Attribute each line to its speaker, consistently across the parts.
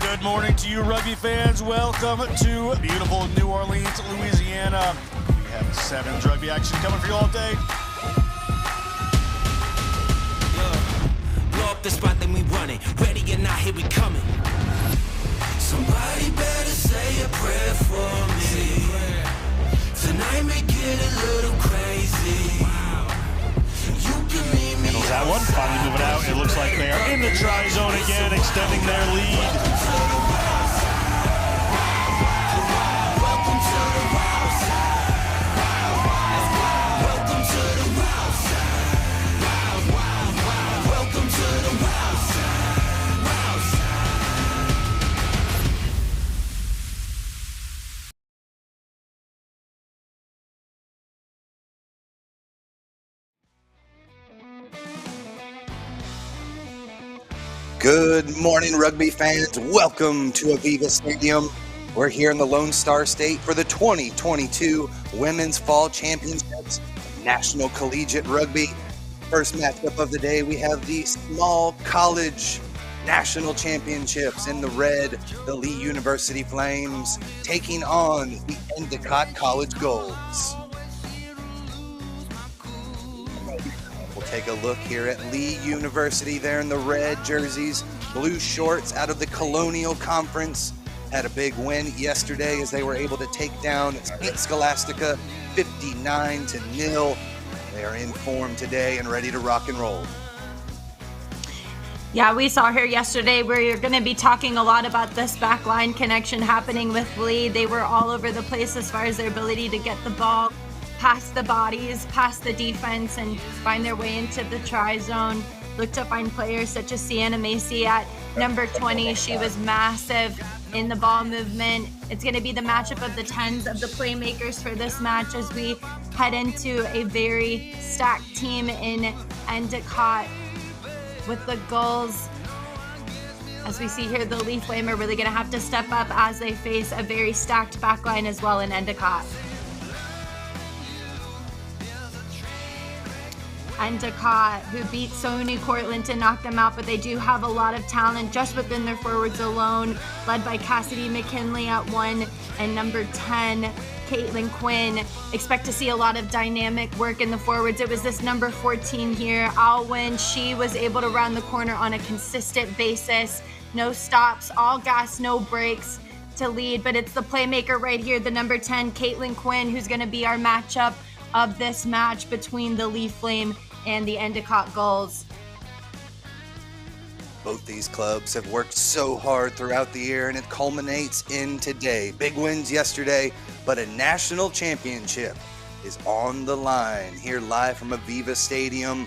Speaker 1: Good morning to you, rugby fans. Welcome to beautiful New Orleans, Louisiana. We have sevens rugby action coming for you all day.
Speaker 2: Blow up the spot, then we run it. Ready or not, here we coming. Somebody better say a prayer for me. Tonight may get a little crazy. You can meet me.
Speaker 1: Handles that one, finally moving out. It looks like they are in the try zone again, extending their lead.
Speaker 2: Welcome to the wild side. Welcome to the wild side. Welcome to the wild side. Wild side.
Speaker 3: Good morning, rugby fans. Welcome to Aviva Stadium. We're here in the Lone Star State for the 2022 Women's Fall Championships National Collegiate Rugby. First matchup of the day, we have the Small College National Championships. In the red, the Lee University Flames taking on the Endicott College Golds. We'll take a look here at Lee University there in the red jerseys, blue shorts out of the Colonial Conference. Had a big win yesterday as they were able to take down St. Scholastica 59-0. They are in form today and ready to rock and roll.
Speaker 4: Yeah, we saw here yesterday where you're going to be talking a lot about this backline connection happening with Lee. They were all over the place as far as their ability to get the ball past the bodies, past the defense, and find their way into the try zone. Look to find players such as Sienna Macy at number 20. She was massive in the ball movement. It's going to be the matchup of the 10s of the playmakers for this match as we head into a very stacked team in Endicott with the Gulls. As we see here, the Lee Flame are really going to have to step up as they face a very stacked backline as well in Endicott. Endicott, who beat Sony Cortland to knock them out, but they do have a lot of talent just within their forwards alone, led by Cassidy McKinley at 1 and number 10, Caitlin Quinn. Expect to see a lot of dynamic work in the forwards. It was this number 14 here, Alwyn. She was able to round the corner on a consistent basis. No stops, all gas, no breaks to lead, but it's the playmaker right here, the number 10, Caitlin Quinn, who's going to be our matchup of this match between the Lee Flame and the Endicott Gulls.
Speaker 3: Both these clubs have worked so hard throughout the year, and it culminates in today. Big wins yesterday, but a national championship is on the line. Here live from Aviva Stadium,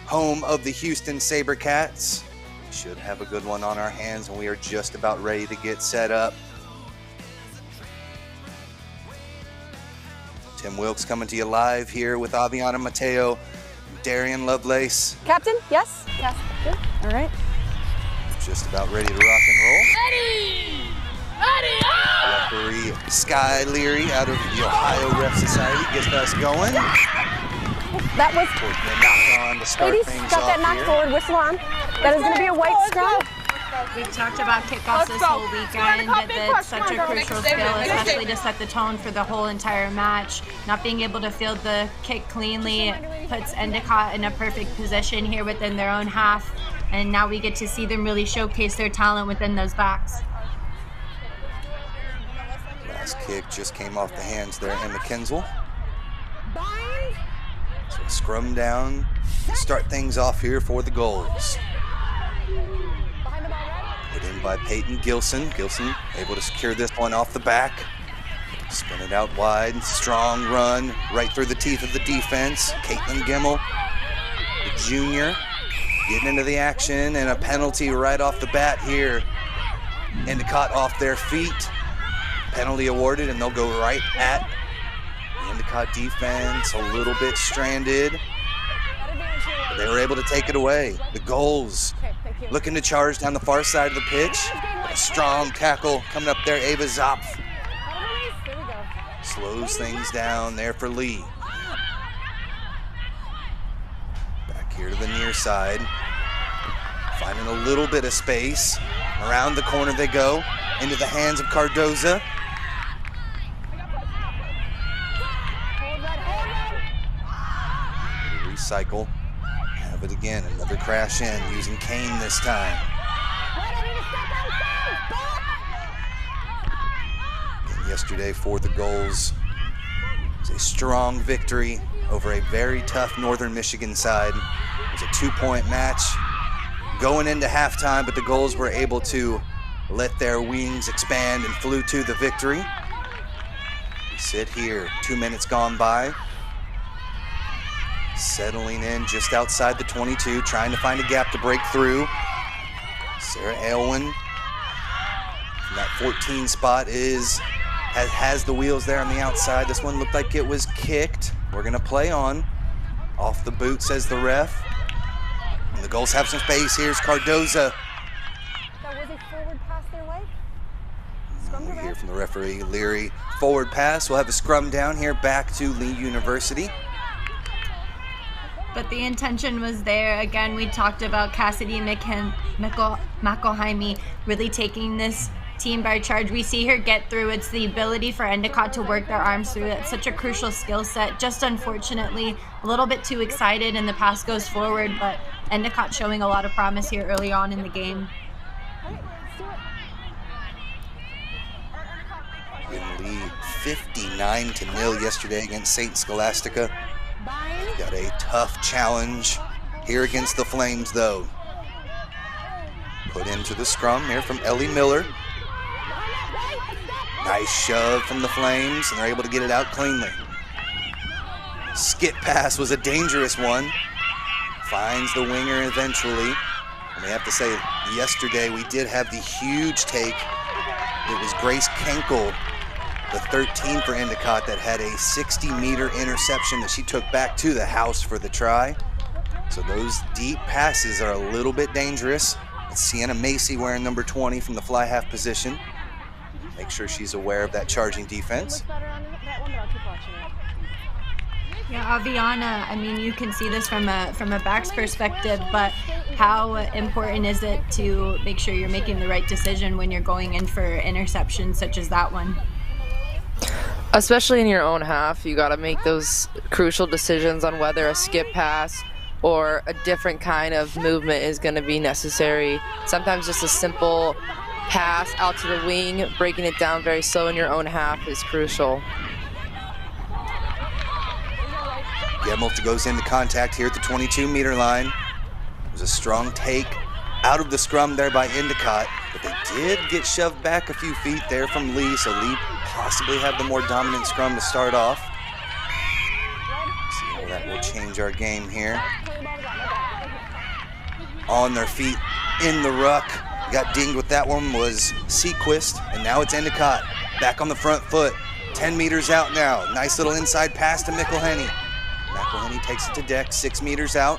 Speaker 3: home of the Houston SaberCats. We should have a good one on our hands, and we are just about ready to get set up. Tim Wilkes coming to you live here with Aviana Mateo, Darian Lovelace.
Speaker 5: Captain, yes? Yes, Captain. All right.
Speaker 3: Just about ready to rock and roll.
Speaker 5: Ready! Ready! Oh!
Speaker 3: Referee Sky Leary out of the Ohio Ref Society gets us going.
Speaker 5: That was...
Speaker 3: Knock on to start
Speaker 5: ladies,
Speaker 3: things
Speaker 5: got
Speaker 3: off
Speaker 5: that knock
Speaker 3: here.
Speaker 5: forward, whistle on. That is going to be a white scrum.
Speaker 4: We've talked about kickoffs this whole weekend. That's such a crucial skill, especially to set the tone for the whole entire match. Not being able to field the kick cleanly puts Endicott in a perfect position here within their own half. And now we get to see them really showcase their talent within those backs.
Speaker 3: Last kick just came off the hands there, Emma Kinzel. So scrum down, start things off here for the Golds. Put in by Peyton Gilson. Gilson able to secure this one off the back. Spin it out wide, strong run right through the teeth of the defense. Caitlin Gimmel, the junior, getting into the action, and a penalty right off the bat here. Endicott off their feet. Penalty awarded, and they'll go right at the Endicott defense, a little bit stranded. But they were able to take it away. The Gulls looking to charge down the far side of the pitch. A strong tackle coming up there, Ava Zopf. Slows things down there for Lee. Back here to the near side. Finding a little bit of space. Around the corner they go, into the hands of Cardoza. Recycle, have it again, another crash in, using Kane this time. And yesterday for the goals, it was a strong victory over a very tough Northern Michigan side. It was a 2-point match going into halftime, but the goals were able to let their wings expand and flew to the victory. We sit here, 2 minutes gone by. Settling in just outside the 22, trying to find a gap to break through. Sarah Aylwin from that 14 spot has the wheels there on the outside. This one looked like it was kicked. We're gonna play on. Off the boot, says the ref. And the goals have some space. Here's Cardoza.
Speaker 5: That was a forward pass their way. Scrum
Speaker 3: We hear from the referee, Leary. Forward pass. We'll have a scrum down here back to Lee University.
Speaker 4: But the intention was there. Again, we talked about Cassidy McElhinney really taking this team by charge. We see her get through. It's the ability for Endicott to work their arms through. It's such a crucial skill set. Just unfortunately, a little bit too excited and the pass goes forward, but Endicott showing a lot of promise here early on in the game.
Speaker 3: In lead 59-0 yesterday against St. Scholastica. Got a tough challenge here against the Flames, though. Put into the scrum here from Ellie Miller. Nice shove from the Flames, and they're able to get it out cleanly. Skip pass was a dangerous one. Finds the winger eventually. And we have to say, yesterday we did have the huge take. It was Grace Kenkel, the 13 for Endicott, that had a 60-meter interception that she took back to the house for the try. So those deep passes are a little bit dangerous. It's Sienna Macy wearing number 20 from the fly half position. Make sure she's aware of that charging defense.
Speaker 4: Yeah, Aviana, I mean, you can see this from a back's perspective, but how important is it to make sure you're making the right decision when you're going in for interceptions such as that one?
Speaker 6: Especially in your own half, you got to make those crucial decisions on whether a skip pass or a different kind of movement is going to be necessary. Sometimes just a simple pass out to the wing, breaking it down very slow in your own half is crucial.
Speaker 3: Gemelt goes into contact here at the 22-meter line. It was a strong take out of the scrum there by Endicott, but they did get shoved back a few feet there from Lee, so Lee possibly have the more dominant scrum to start off. See how that will change our game here. On their feet in the ruck. Got dinged with that one was Sequist, and now it's Endicott. Back on the front foot. 10 meters out now. Nice little inside pass to McElhinney. McElhinney takes it to deck, 6 meters out.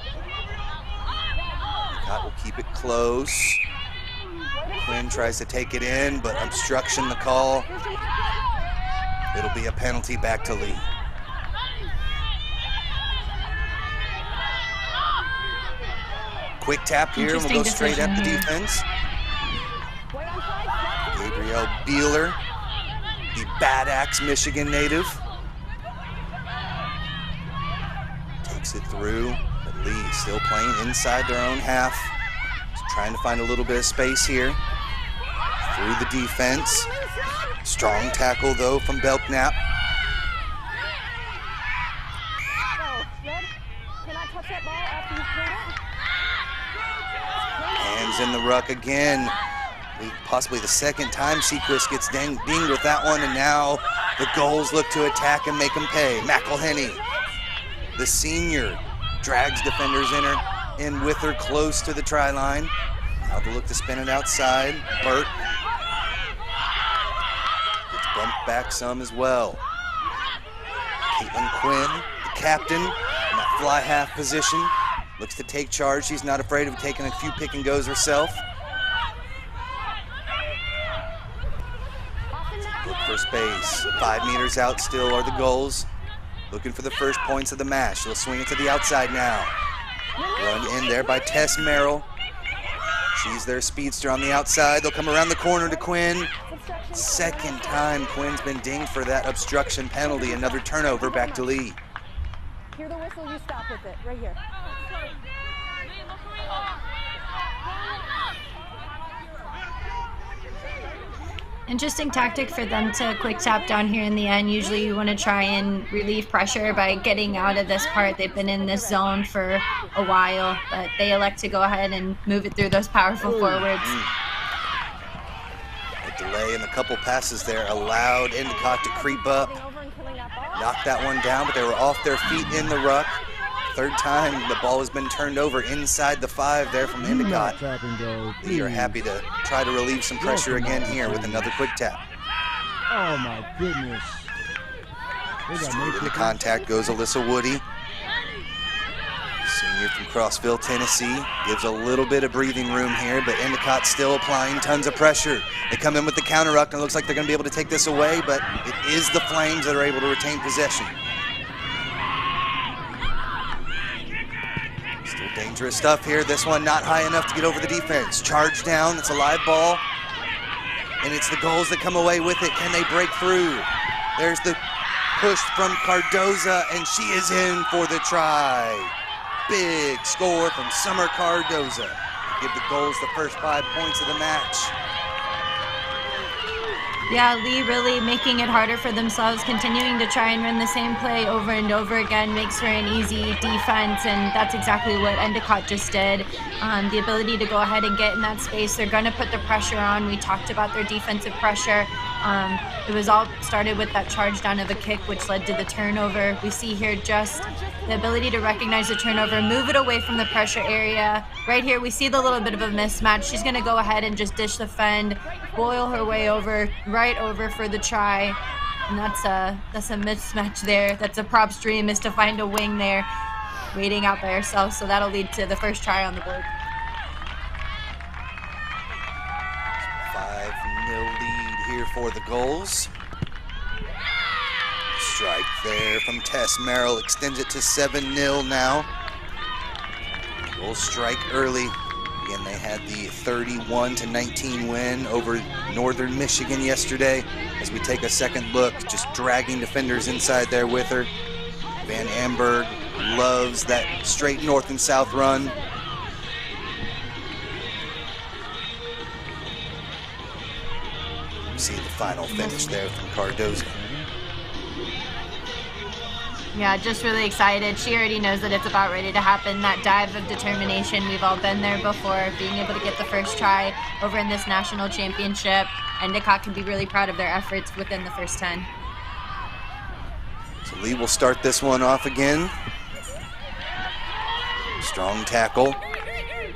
Speaker 3: Endicott will keep it close. Quinn tries to take it in, but obstruction the call. It'll be a penalty back to Lee. Quick tap here, and we'll go straight at the defense. Gabrielle Beeler, the Bad Axe Michigan native. Takes it through, but Lee still playing inside their own half. Just trying to find a little bit of space here. Through the defense. Strong tackle, though, from Belknap. Hands in the ruck again. Possibly the second time Sequist gets dinged with that one, and now the goals look to attack and make them pay. McElhinney, the senior, drags defenders in with her close to the try line. Now to look to spin it outside. Burt gets bumped back some as well. Caitlin Quinn, the captain, in that fly half position, looks to take charge. She's not afraid of taking a few pick and goes herself. Look for space. 5 meters out still are the goals. Looking for the first points of the match. They'll swing it to the outside now. Run in there by Tess Merrill. She's their speedster on the outside. They'll come around the corner to Quinn. Second time Quinn's been dinged for that obstruction penalty. Another turnover back to Lee.
Speaker 5: Hear the whistle, you stop with it, right here.
Speaker 4: Interesting tactic for them to quick tap down here in the end. Usually you want to try and relieve pressure by getting out of this part. They've been in this zone for a while, but they elect to go ahead and move it through those powerful forwards.
Speaker 3: A delay in a couple passes there allowed Endicott to creep up, knock that one down, but they were off their feet in the ruck. Third time the ball has been turned over inside the 5 there from Endicott. Lee are happy to try to relieve some pressure again here with another quick tap.
Speaker 7: Oh my goodness.
Speaker 3: Straight into contact goes Alyssa Woody. Senior from Crossville, Tennessee. Gives a little bit of breathing room here, but Endicott still applying tons of pressure. They come in with the counter ruck, and it looks like they're going to be able to take this away, but it is the Flames that are able to retain possession. Still dangerous stuff here. This one not high enough to get over the defense. Charge down, it's a live ball. And it's the goals that come away with it. Can they break through? There's the push from Cardoza, and she is in for the try. Big score from Summer Cardoza. Give the goals the first 5 points of the match.
Speaker 4: Yeah, Lee really making it harder for themselves, continuing to try and run the same play over and over again makes for an easy defense, and that's exactly what Endicott just did. The ability to go ahead and get in that space, they're going to put the pressure on. We talked about their defensive pressure. It was all started with that charge down of a kick, which led to the turnover. We see here just the ability to recognize the turnover, move it away from the pressure area. Right here, we see the little bit of a mismatch. She's going to go ahead and just dish the fend, boil her way over, right over for the try. And that's a mismatch there. That's a props dream, is to find a wing there, waiting out by herself. So that'll lead to the first try on the board.
Speaker 3: 5-0 lead here for the goals. Strike there from Tess Merrill extends it to 7-0 now. Goal strike early. Again, they had the 31-19 win over Northern Michigan yesterday. As we take a second look, just dragging defenders inside there with her. Van Amberg loves that straight north and south run. See the final finish there from Cardoza.
Speaker 4: Yeah, just really excited. She already knows that it's about ready to happen. That dive of determination, we've all been there before. Being able to get the first try over in this national championship. Endicott can be really proud of their efforts within the first 10.
Speaker 3: So Lee will start this one off again. Strong tackle.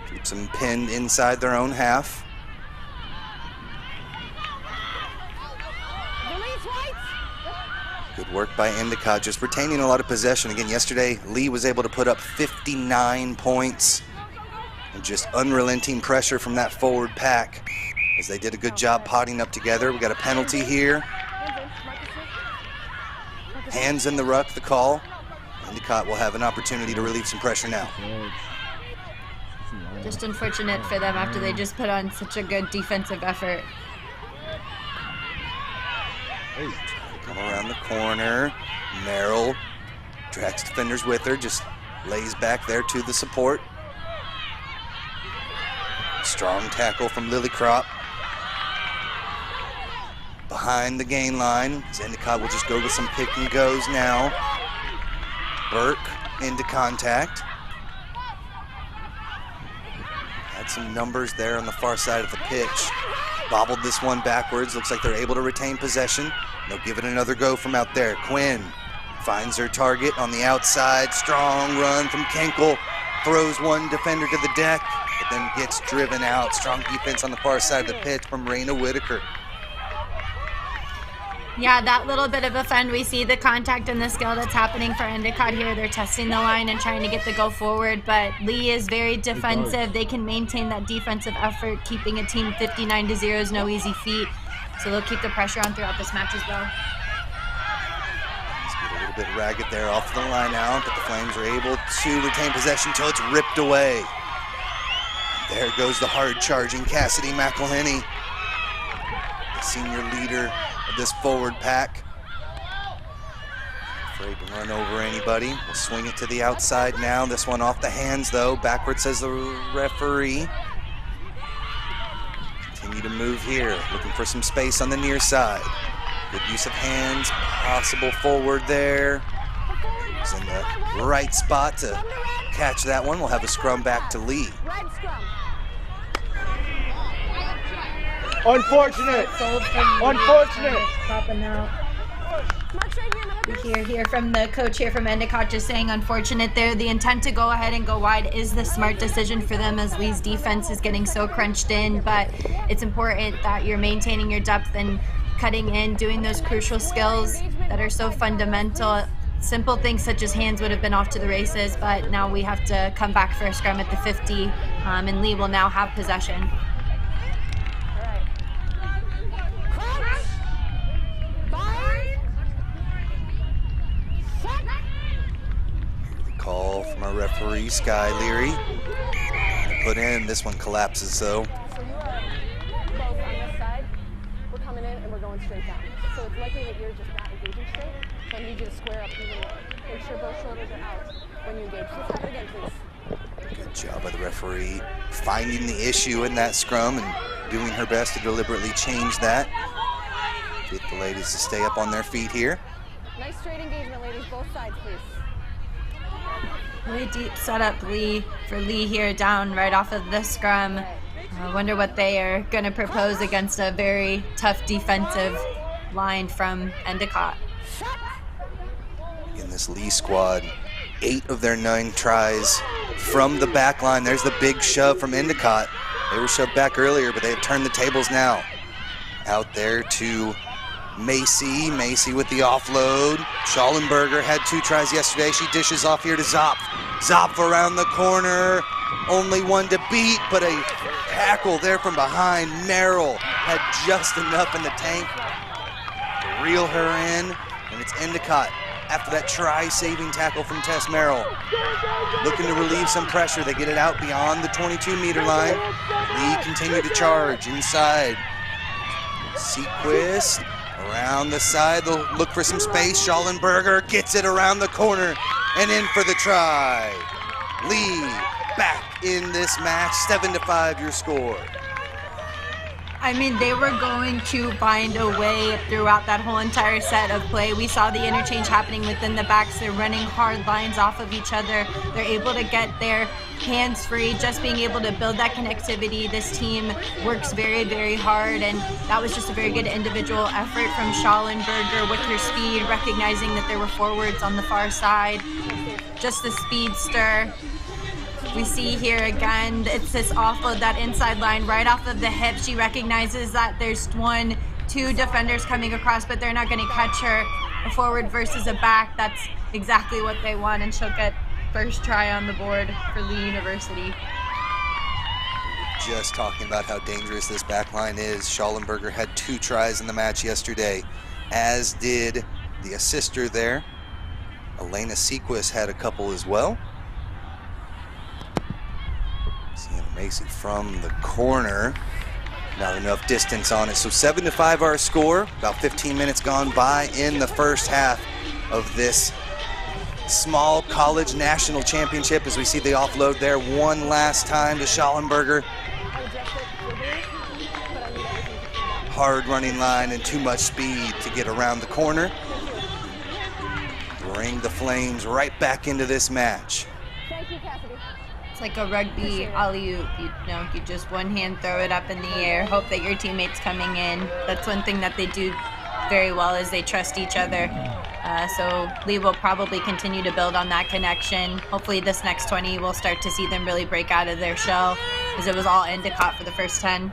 Speaker 3: Keeps them pinned inside their own half. Good work by Endicott, just retaining a lot of possession. Again, yesterday, Lee was able to put up 59 points and just unrelenting pressure from that forward pack as they did a good job potting up together. We got a penalty here. Hands in the ruck, the call. Endicott will have an opportunity to relieve some pressure now.
Speaker 4: Just unfortunate for them after they just put on such a good defensive effort.
Speaker 3: Come around the corner. Merrill drags defenders with her, just lays back there to the support. Strong tackle from Lillycrop. Behind the gain line, Endicott will just go with some pick and goes now. Burke into contact. Had some numbers there on the far side of the pitch. Bobbled this one backwards. Looks like they're able to retain possession. They'll give it another go from out there. Quinn finds her target on the outside. Strong run from Kenkel. Throws one defender to the deck, but then gets driven out. Strong defense on the far side of the pitch from Raina Whitaker.
Speaker 4: Yeah, that little bit of a fend, we see the contact and the skill that's happening for Endicott here. They're testing the line and trying to get the go forward, but Lee is very defensive. They can maintain that defensive effort, keeping a team 59-0 is no easy feat. So they'll keep the pressure on throughout this match as well.
Speaker 3: Let's get a little bit ragged there off the line out, but the Flames are able to retain possession until it's ripped away. There goes the hard-charging Cassidy McElhenney, the senior leader of this forward pack. Afraid to run over anybody. We'll swing it to the outside now. This one off the hands, though. Backwards, says the referee. Continue to move here, looking for some space on the near side. Good use of hands, possible forward there. He's in the right spot to catch that one. We'll have a scrum back to Lee.
Speaker 7: Unfortunate. Unfortunate.
Speaker 4: Popping out. We hear from the coach here from Endicott just saying unfortunate there. The intent to go ahead and go wide is the smart decision for them as Lee's defense is getting so crunched in, but it's important that you're maintaining your depth and cutting in, doing those crucial skills that are so fundamental. Simple things such as hands would have been off to the races, but now we have to come back for a scrum at the 50, and Lee will now have possession.
Speaker 3: Call from our referee, Sky Leary. Put in, this one collapses though.
Speaker 5: So you are both on this side. We're coming in and we're going straight down. So it's likely that you're just not engaging straight. So I need you to square up even more. Make sure both shoulders are out when you engage. Let's have it again, please.
Speaker 3: Good job by the referee finding the issue in that scrum and doing her best to deliberately change that. Get the ladies to stay up on their feet here.
Speaker 5: Nice straight engagement, ladies. Both sides, please.
Speaker 4: Really deep setup for Lee here down right off of the scrum. I wonder what they are going to propose against a very tough defensive line from Endicott.
Speaker 3: In this Lee squad, 8 of their 9 tries from the back line. There's the big shove from Endicott. They were shoved back earlier, but they have turned the tables now. Out there to Macy. Macy with the offload. Schallenberger had 2 tries yesterday. She dishes off here to Zopf. Zopf around the corner. Only one to beat, but a tackle there from behind. Merrill had just enough in the tank to reel her in, and it's Endicott after that try-saving tackle from Tess Merrill. Looking to relieve some pressure. They get it out beyond the 22-meter line. Lee continue to charge inside. Sequist around the side. They'll look for some space. Schallenberger gets it around the corner and in for the try. Lee back in this match. 7-5 your score.
Speaker 4: I mean, they were going to find a way throughout that whole entire set of play. We saw the interchange happening within the backs. They're running hard lines off of each other. They're able to get their hands free, just being able to build that connectivity. This team works very, very hard, and that was just a very good individual effort from Schallenberger with her speed, recognizing that there were forwards on the far side. Just the speedster. We see here again, it's this offload, that inside line right off of the hip. She recognizes that there's 1, 2 defenders coming across, but they're not going to catch her. A forward versus a back, that's exactly what they want, and she'll get first try on the board for Lee University.
Speaker 3: Just talking about how dangerous this back line is. Schallenberger had 2 tries in the match yesterday, as did the assister there. Elena Sequist had a couple as well. Seeing Macy from the corner. Not enough distance on it. So 7-5 our score. About 15 minutes gone by in the first half of this small college national championship, as we see the offload there one last time to Schallenberger. Hard running line and too much speed to get around the corner. Bring the Flames right back into this match.
Speaker 5: Thank you, Cassidy.
Speaker 4: It's like a rugby alley-oop, you just one hand throw it up in the air, hope that your teammate's coming in. That's one thing that they do very well, is they trust each other. So Lee will probably continue to build on that connection. Hopefully this next 20 we'll start to see them really break out of their shell, because it was all Endicott for the first 10.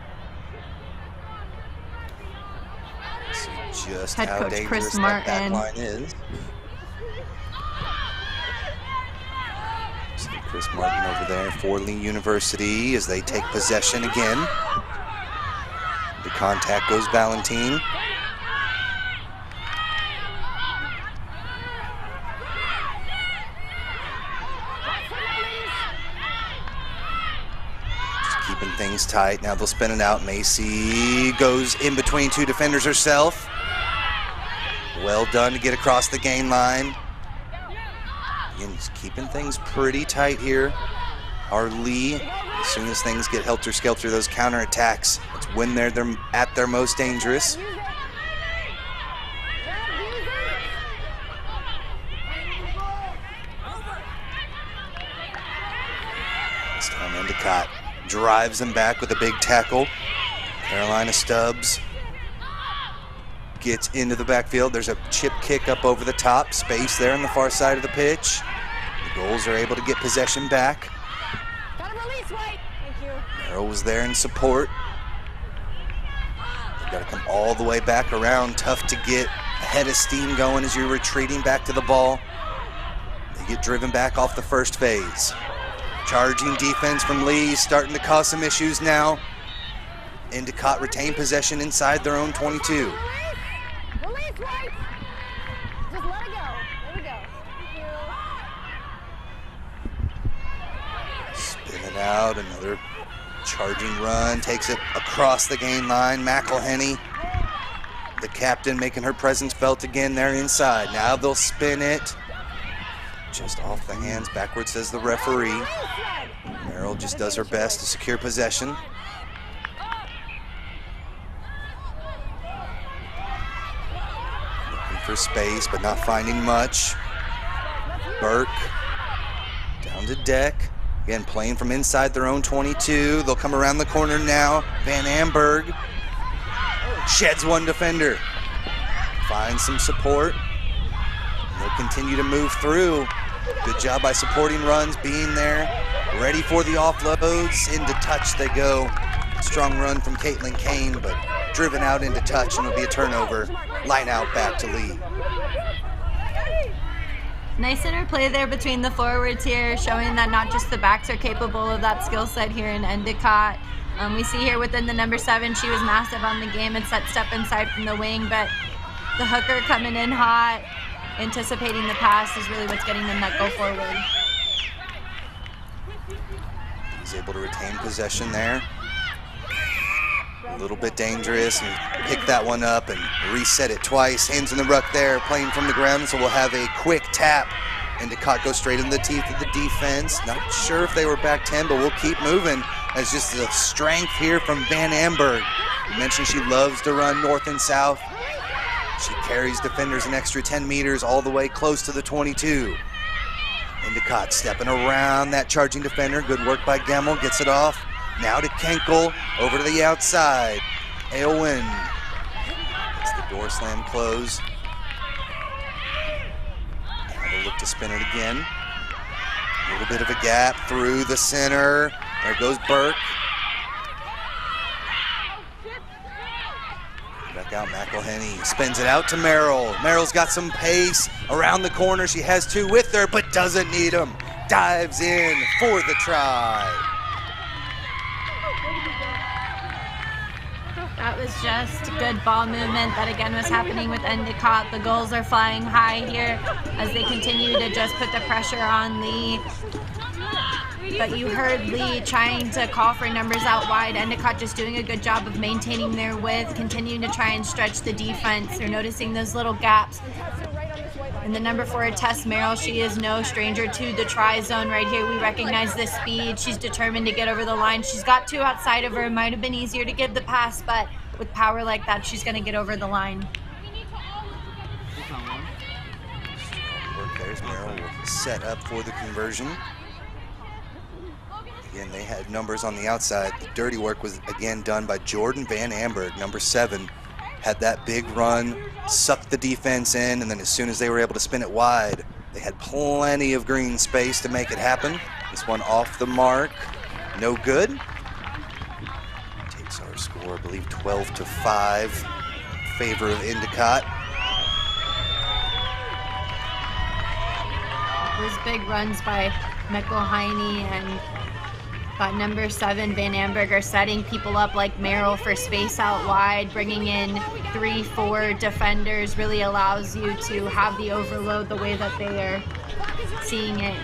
Speaker 3: See just
Speaker 4: Head
Speaker 3: how
Speaker 4: coach
Speaker 3: dangerous
Speaker 4: Chris
Speaker 3: that back
Speaker 4: Martin.
Speaker 3: line is. See Chris Martin over there for Lee University as they take possession again. The contact goes Valentine. keeping things tight. Now they'll spin it out. Macy goes in between two defenders herself. Well done to get across the gain line. Again, he's keeping things pretty tight here. Our Lee, as soon as things get helter-skelter, those counterattacks, it's when they're at their most dangerous. This time Endicott drives him back with a big tackle. Carolina Stubbs gets into the backfield. There's a chip kick up over the top. Space there on the far side of the pitch. The Goals are able to get possession back. Merrill was there in support. You've got to come all the way back around. Tough to get ahead of steam going as you're retreating back to the ball. They get driven back off the first phase. Charging defense from Lee, starting to cause some issues now. Endicott retain possession inside their own 22.
Speaker 5: Release right. Just let it go. There we go. Thank you.
Speaker 3: Spin it out, another charging run, takes it across the gain line. McElhenney, the captain, making her presence felt again there inside. Now they'll spin it. Just off the hands, backwards says the referee. Merrill just does her best to secure possession. Looking for space, but not finding much. Burke down to deck. Again, playing from inside their own 22. They'll come around the corner now. Van Amberg sheds one defender. Finds some support. And they'll continue to move through. Good job by supporting runs, being there, ready for the offloads. Into touch they go. Strong run from Caitlin Kane, but driven out into touch, and it'll be a turnover. Line out back to Lee.
Speaker 4: Nice interplay there between the forwards here, showing that not just the backs are capable of that skill set here in Endicott. We see here within the number 7, she was massive on the game and set step inside from the wing, but the hooker coming in hot, anticipating the pass is really what's getting them that go forward.
Speaker 3: He's able to retain possession there. A little bit dangerous, and pick that one up and reset it twice. Hands in the ruck there, playing from the ground, so we'll have a quick tap. Endicott goes straight in the teeth of the defense. Not sure if they were back 10, but we'll keep moving. As just the strength here from Van Amberg. You mentioned she loves to run north and south. She carries defenders an extra 10 meters all the way close to the 22. Endicott stepping around that charging defender. Good work by Gemmel, gets it off. Now to Kenkel, over to the outside. Aylwin gets the door slam close. Now they'll look to spin it again. A little bit of a gap through the center. There goes Burke. Back out McElhenney, spins it out to Merrill. Merrill's got some pace around the corner. She has 2 with her, but doesn't need them. Dives in for the try.
Speaker 4: That was just good ball movement that again was happening with Endicott. The goals are flying high here as they continue to just put the pressure on Lee. But you heard Lee trying to call for numbers out wide. Endicott just doing a good job of maintaining their width, continuing to try and stretch the defense. They're noticing those little gaps. And the number 4, Tess Merrill, she is no stranger to the try zone right here. We recognize the speed. She's determined to get over the line. She's got 2 outside of her. It might have been easier to give the pass, but with power like that, she's going to get over the line.
Speaker 3: There's Merrill set up for the conversion. Again, they had numbers on the outside. The dirty work was again done by Jordan Van Amberg, number 7. Had that big run, sucked the defense in, and then as soon as they were able to spin it wide, they had plenty of green space to make it happen. This one off the mark, no good. Takes our score, I believe, 12-5 in favor of Endicott.
Speaker 4: Those big runs by McElhenney and number 7, Van Amberg, are setting people up like Merrill for space out wide. Bringing in 3-4 defenders really allows you to have the overload the way that they are seeing it.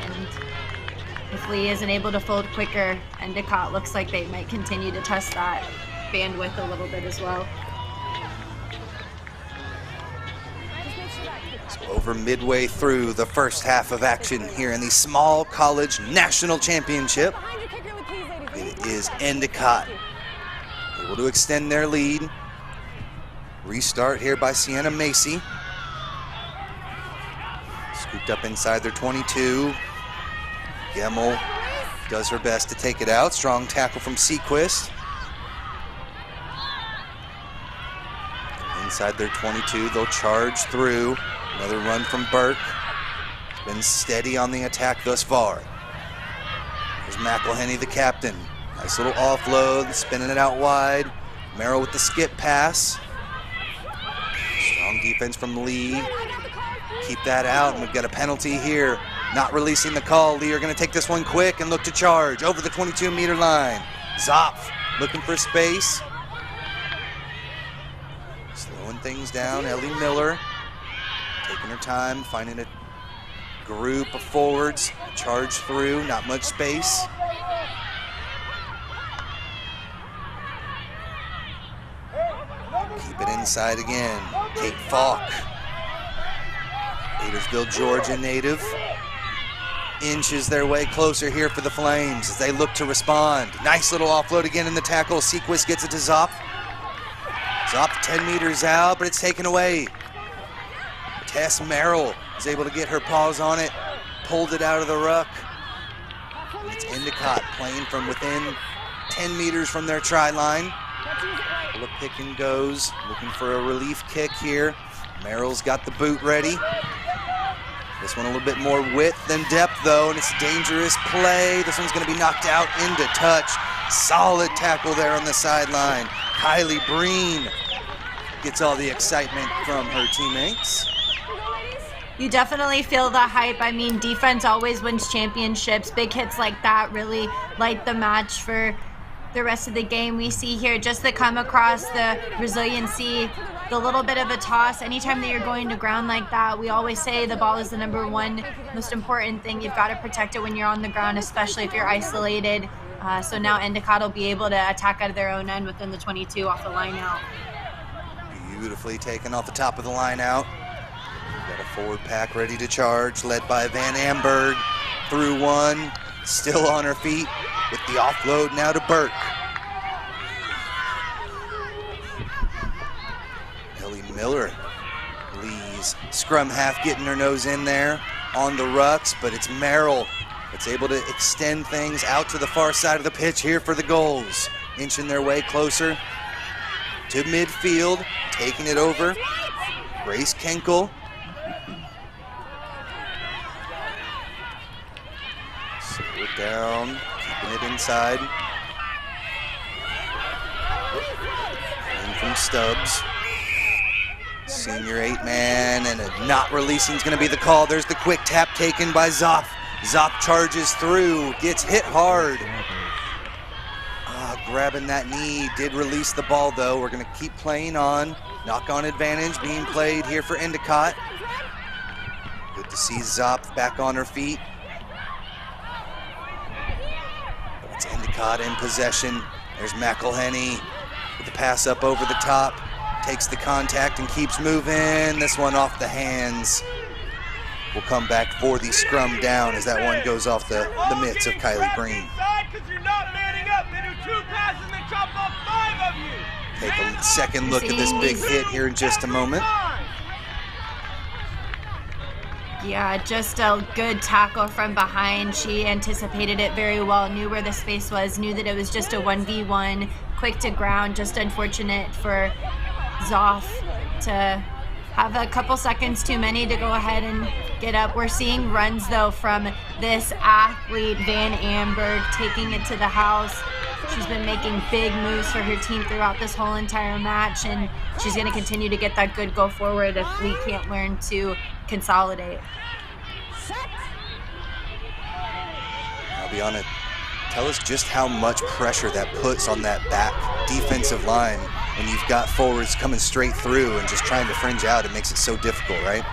Speaker 4: And if Lee isn't able to fold quicker, Endicott looks like they might continue to test that bandwidth a little bit as well.
Speaker 3: So over midway through the first half of action here in the Small College National Championship, it is Endicott able to extend their lead. Restart here by Sienna Macy. Scooped up inside their 22. Gemmel does her best to take it out. Strong tackle from Sequist. Inside their 22, they'll charge through. Another run from Burke. Been steady on the attack thus far. There's McElhenney, the captain. Nice little offload, spinning it out wide. Merrill with the skip pass. Strong defense from Lee. Keep that out, and we've got a penalty here. Not releasing the call. Lee are going to take this one quick and look to charge over the 22-meter line. Zopf looking for space. Slowing things down. Ellie Miller taking her time, finding a group of forwards. Charge through, not much space. Keep it inside again. Kate Falk. Adairsville, Georgia native. Inches their way closer here for the Flames as they look to respond. Nice little offload again in the tackle. Sequist gets it to Zopf. Zopf 10 meters out, but it's taken away. Tess Merrill is able to get her paws on it. Pulled it out of the ruck. It's Endicott playing from within 10 meters from their try line. Full of pick and goes, looking for a relief kick here. Merrill's got the boot ready. This one a little bit more width than depth though, and it's a dangerous play. This one's gonna be knocked out into touch. Solid tackle there on the sideline. Kylie Breen gets all the excitement from her teammates.
Speaker 4: You definitely feel the hype. I mean, defense always wins championships. Big hits like that really light the match for the rest of the game. We see here just the come across, the resiliency, the little bit of a toss. Anytime that you're going to ground like that, we always say the ball is the number one most important thing. You've got to protect it when you're on the ground, especially if you're isolated. So now Endicott will be able to attack out of their own end within the 22 off the line out.
Speaker 3: Beautifully taken off the top of the line out. Got a forward pack ready to charge, led by Van Amberg. Through one, still on her feet with the offload now to Burke. Ellie Miller, Lee's scrum half getting her nose in there on the rucks, but it's Merrill that's able to extend things out to the far side of the pitch here for the goals. Inching their way closer to midfield, taking it over. Grace Kenkel. Slow it down, keeping it inside. In from Stubbs. Senior 8-man, and a not releasing is going to be the call. There's the quick tap taken by Zopf. Zopf charges through, gets hit hard. Grabbing that knee, did release the ball though. We're going to keep playing on. Knock-on advantage being played here for Endicott. Good to see Zopf back on her feet. But it's Endicott in possession. There's McElhenney with the pass up over the top. Takes the contact and keeps moving. This one off the hands. We'll come back for the scrum down as that one goes off the mitts of Kylie Breen. Take a second look at this big hit here in just a moment.
Speaker 4: Yeah, just a good tackle from behind. She anticipated it very well, knew where the space was, knew that it was just a 1v1, quick to ground. Just unfortunate for Zopf to have a couple seconds too many to go ahead and get up. We're seeing runs though from this athlete, Van Amberg, taking it to the house. She's been making big moves for her team throughout this whole entire match, and she's going to continue to get that good go forward if we can't learn to consolidate.
Speaker 3: I'll be honest. Tell us just how much pressure that puts on that back defensive line when you've got forwards coming straight through and just trying to fringe out. It makes it so difficult, right?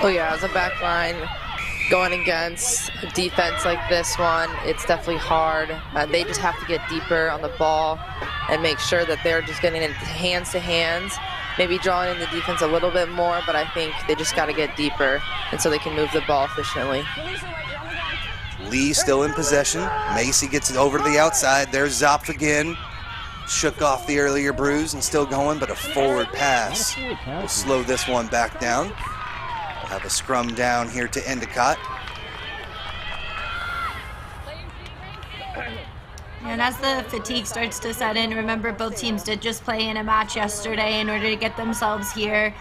Speaker 6: Oh yeah, as a back line, going against a defense like this one, it's definitely hard. They just have to get deeper on the ball and make sure that they're just getting it hands to hands, maybe drawing in the defense a little bit more, but I think they just got to get deeper and so they can move the ball efficiently.
Speaker 3: Lee still in possession. Macy gets it over to the outside. There's Zopf again. Shook off the earlier bruise and still going, but a forward pass will slow this one back down. We'll have a scrum down here to Endicott.
Speaker 4: And as the fatigue starts to set in, remember both teams did just play in a match yesterday in order to get themselves here.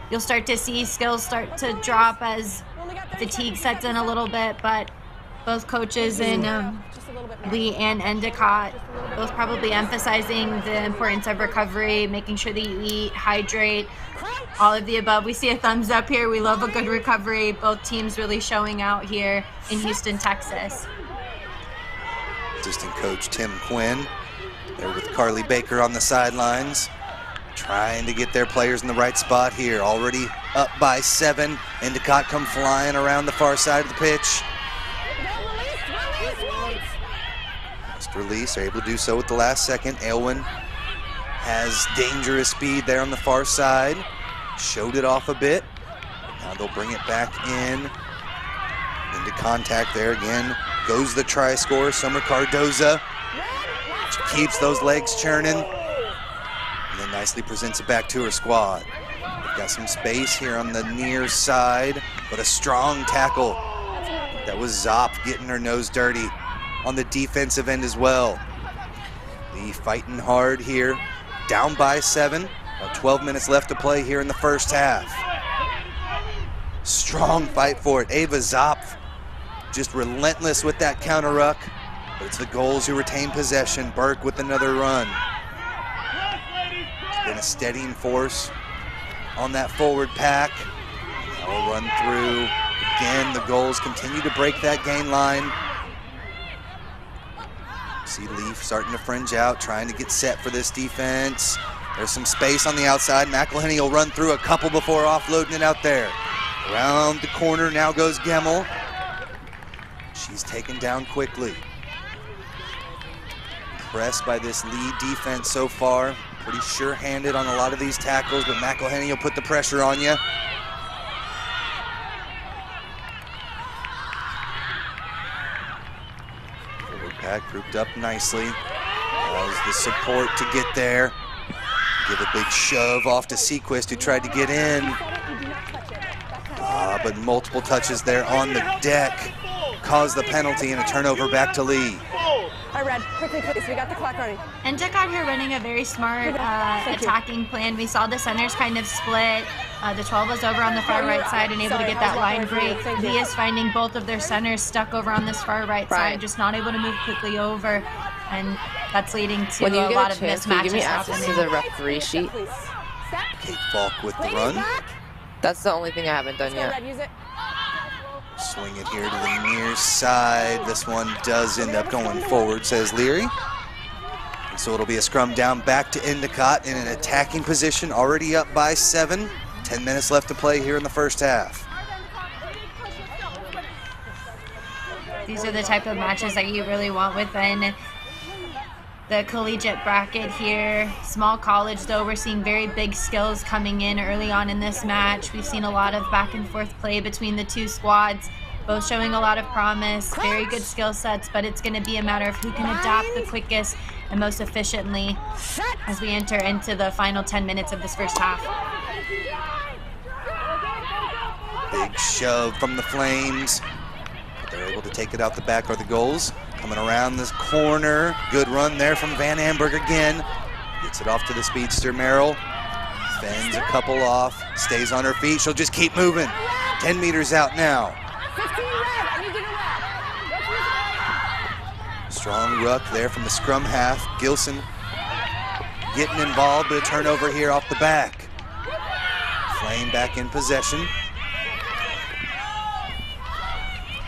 Speaker 4: You'll start to see skills start to drop as fatigue sets in a little bit, but both coaches in Lee and Endicott both probably emphasizing the importance of recovery, making sure that you eat, hydrate, all of the above. We see a thumbs up here. We love a good recovery. Both teams really showing out here in Houston, Texas.
Speaker 3: Assistant coach Tim Quinn there with Carly Baker on the sidelines, trying to get their players in the right spot here. Already up by 7. Endicott come flying around the far side of the pitch. Release, are able to do so with the last second. Aylwin has dangerous speed there on the far side. Showed it off a bit. Now they'll bring it back in. Into contact there again. Goes the try scorer, Summer Cardoza. She keeps those legs churning. And then nicely presents it back to her squad. They've got some space here on the near side, but a strong tackle. That was Zopf getting her nose dirty on the defensive end as well. Lee fighting hard here, down by 7. About 12 minutes left to play here in the first half. Strong fight for it. Ava Zopf just relentless with that counter ruck, but it's the goals who retain possession. Burke with another run. It's been a steadying force on that forward pack. Now run through. Again, the goals continue to break that gain line. See Leaf starting to fringe out, trying to get set for this defense. There's some space on the outside. McElhenney will run through a couple before offloading it out there. Around the corner now goes Gemmel. She's taken down quickly. Impressed by this lead defense so far. Pretty sure-handed on a lot of these tackles, but McElhenney will put the pressure on you. Pack grouped up nicely. Allows the support to get there. Give a big shove off to Sequist, who tried to get in. But multiple touches there on the deck caused the penalty and a turnover back to Lee.
Speaker 5: All right, Red, quickly, please. We got the clock running.
Speaker 4: Endicott here running a very smart attacking plan. We saw the centers kind of split. The 12 was over on the far right side and able to get that line break. Lee is finding both of their centers stuck over on this far right side, just not able to move quickly over. And that's leading to a lot of mismatches.
Speaker 6: Give me access to the referee sheet.
Speaker 3: Kate Falk with the run.
Speaker 6: That's the only thing I haven't done yet.
Speaker 3: Swing it here to the near side. This one does end up going forward, says Leary. And so it'll be a scrum down back to Endicott in an attacking position, already up by 7. 10 minutes left to play here in the first half.
Speaker 4: These are the type of matches that you really want within the collegiate bracket here. Small college, though, we're seeing very big skills coming in early on in this match. We've seen a lot of back and forth play between the two squads, both showing a lot of promise, very good skill sets, but it's going to be a matter of who can adapt the quickest and most efficiently as we enter into the final 10 minutes of this first half.
Speaker 3: Big shove from the Flames. They're able to take it out the back are the goals. Coming around this corner. Good run there from Van Amberg again. Gets it off to the speedster Merrill. Fends a couple off. Stays on her feet. She'll just keep moving. 10 meters out now. Strong ruck there from the scrum half. Gilson getting involved, but a turnover here off the back. Flame back in possession.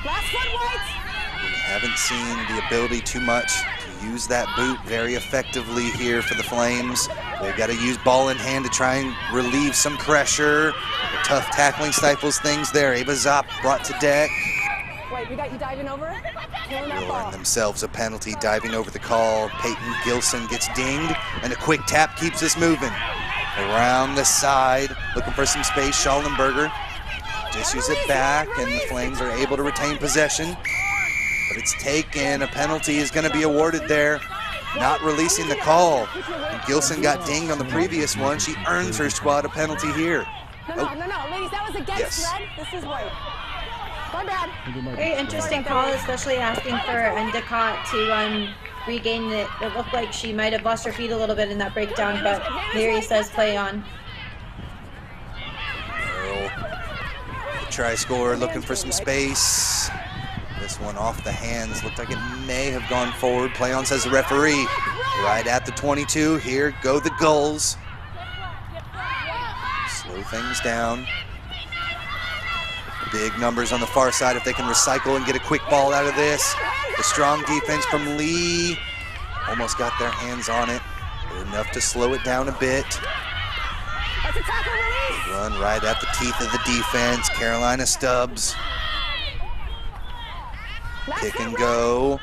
Speaker 3: We haven't seen the ability too much to use that boot very effectively here for the Flames. They've got to use ball in hand to try and relieve some pressure. The tough tackling stifles things there. Ava Zopf brought to deck.
Speaker 5: Wait, we got you diving over. Killing that
Speaker 3: Will
Speaker 5: ball.
Speaker 3: earn themselves a penalty, diving over the call. Peyton Gilson gets dinged, and a quick tap keeps this moving. Around the side, looking for some space. Schallenberger dishes it back, and the Flames are able to retain possession. But it's taken. A penalty is going to be awarded there. Not releasing the call. And Gilson got dinged on the previous one. She earns her squad a penalty here.
Speaker 5: No, ladies, that was against red. This is white. My bad.
Speaker 4: Very interesting call, especially asking for Endicott to regain it. It looked like she might have lost her feet a little bit in that breakdown, but Leary says play on.
Speaker 3: Earl, the try scorer, looking for some space. This one off the hands. Looked like it may have gone forward. Play on, says the referee. Right at the 22. Here go the Gulls. Slow things down. Big numbers on the far side if they can recycle and get a quick ball out of this. The strong defense from Lee. Almost got their hands on it, but enough to slow it down a bit. Run right at the teeth of the defense. Carolina Stubbs. Pick and go.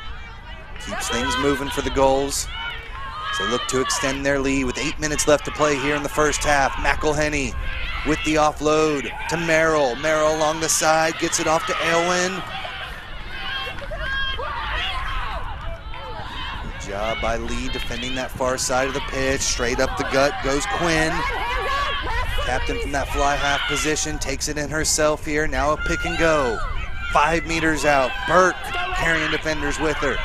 Speaker 3: Keeps things moving for the Gulls. They look to extend their lead with 8 minutes left to play here in the first half. McElhenney with the offload to Merrill. Merrill along the side, gets it off to Elwin. Good job by Lee defending that far side of the pitch. Straight up the gut goes Quinn. Captain from that fly half position takes it in herself here. Now a pick and go. 5 meters out. Burke carrying defenders with her.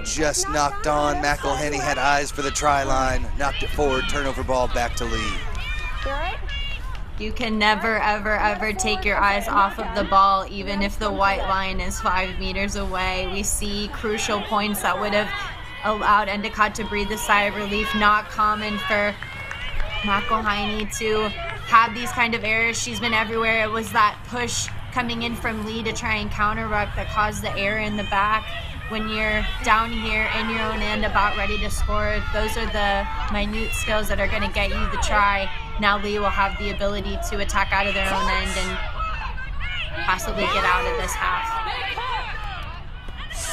Speaker 3: Just knocked on. McElhenney had eyes for the try line. Knocked it forward. Turnover ball back to Lee.
Speaker 4: You can never, ever, ever take your eyes off of the ball, even if the white line is 5 meters away. We see crucial points that would have allowed Endicott to breathe a sigh of relief. Not common for McElhenney to have these kind of errors. She's been everywhere. It was that push coming in from Lee to try and counter-ruck that caused the error in the back. When you're down here in your own end about ready to score, those are the minute skills that are going to get you the try. Now Lee will have the ability to attack out of their own end and possibly get out of this half.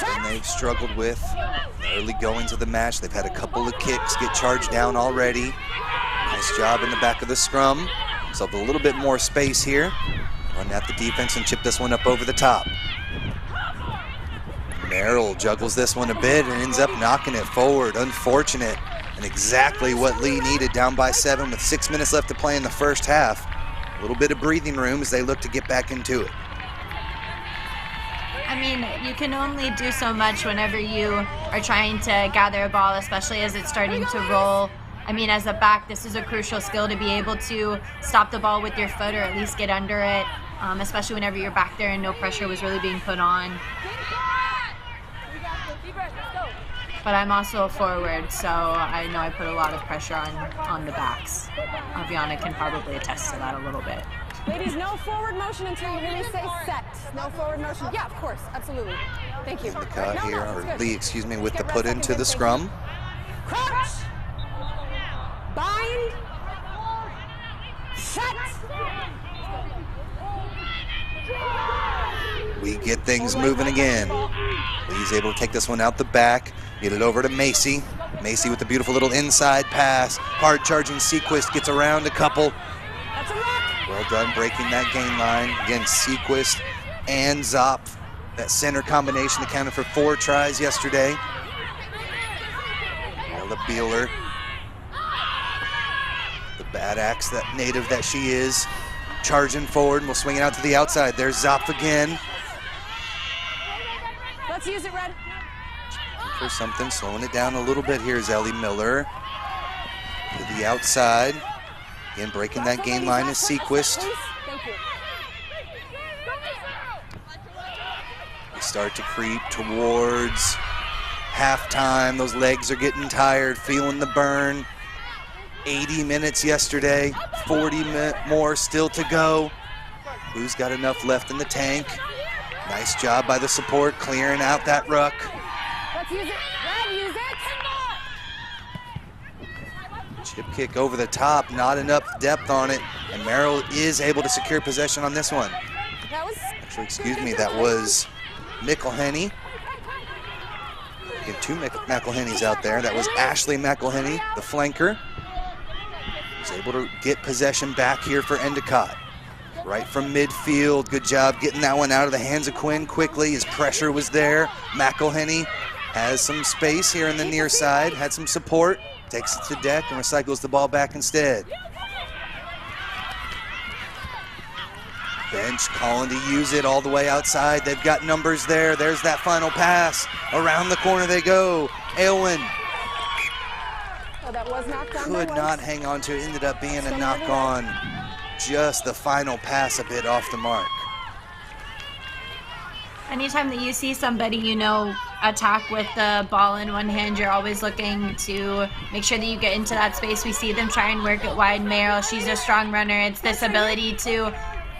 Speaker 3: And they've struggled with early goings of the match. They've had a couple of kicks get charged down already. Nice job in the back of the scrum. So a little bit more space here. Run at the defense and chip this one up over the top. Merrill juggles this one a bit and ends up knocking it forward. Unfortunate, and exactly what Lee needed, down by 7 with 6 minutes left to play in the first half. A little bit of breathing room as they look to get back into it.
Speaker 4: I mean, you can only do so much whenever you are trying to gather a ball, especially as it's starting to roll. I mean, as a back, this is a crucial skill to be able to stop the ball with your foot or at least get under it, especially whenever you're back there and no pressure was really being put on. But I'm also a forward, so I know I put a lot of pressure on the backs. Aviana can probably attest to that a little bit.
Speaker 5: Ladies, no forward motion until you really say set. No forward motion. Yeah, of course, absolutely. Thank you.
Speaker 3: Endicott here, or Lee, excuse me, with the put into the scrum.
Speaker 5: Crouch. Bind. Set.
Speaker 3: We get things moving again. Lee's able to take this one out the back, get it over to Macy. Macy with the beautiful little inside pass. Hard charging Sequist gets around a couple.
Speaker 5: That's a rock.
Speaker 3: Well done breaking that gain line. Again, Sequist and Zopf. That center combination accounted for 4 tries yesterday. Ella Beeler. The bad axe, that native that she is. Charging forward and we'll swing it out to the outside. There's Zopf again.
Speaker 5: Let's use it, Red.
Speaker 3: For something, slowing it down a little bit here is Ellie Miller. To the outside. Again, breaking that gain line is Sequist.
Speaker 5: Thank you.
Speaker 3: We start to creep towards halftime. Those legs are getting tired, feeling the burn. 80 minutes yesterday, 40 more still to go. Who's got enough left in the tank? Nice job by the support, clearing out that ruck.
Speaker 5: Let's use it. Red, use it.
Speaker 3: Chip kick over the top, not enough depth on it. And Merrill is able to secure possession on this one.
Speaker 5: That was
Speaker 3: Actually, excuse me, that was McElhenney. Get two McElhenneys out there. That was Ashley McElhenney, the flanker. Was able to get possession back here for Endicott. Right from midfield, good job getting that one out of the hands of Quinn quickly. His pressure was there. McElhenney has some space here in the near side, had some support, takes it to deck and recycles the ball back instead. Bench calling to use it all the way outside. They've got numbers there. There's that final pass. Around the corner they go. Aylwin
Speaker 5: oh, that was knocked on.
Speaker 3: could not hang on to it. Ended up being a knock on. Just the final pass a bit off the mark.
Speaker 4: Anytime that you see somebody, you know, attack with the ball in one hand, you're always looking to make sure that you get into that space. We see them try and work it wide. Merrill, she's a strong runner. It's this ability to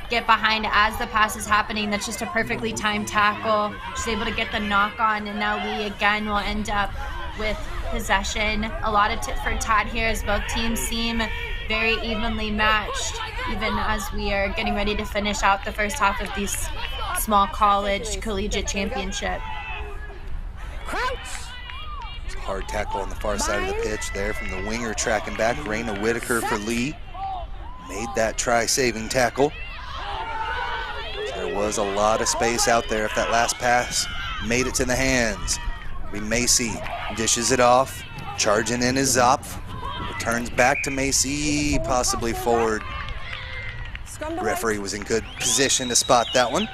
Speaker 4: get behind as the pass is happening. That's just a perfectly timed tackle. She's able to get the knock on, and now Lee again will end up with possession. A lot of tit for tat here as both teams seem very evenly matched, even as we are getting ready to finish out the first half of these small college collegiate championship.
Speaker 3: Hard tackle on the far side of the pitch there from the winger tracking back. Raina Whitaker for Lee. Made that try-saving tackle. There was a lot of space out there if that last pass made it to the hands. Macy dishes it off. Charging in is Zopf. Returns back to Macy, possibly forward. The referee was in good position to spot that one.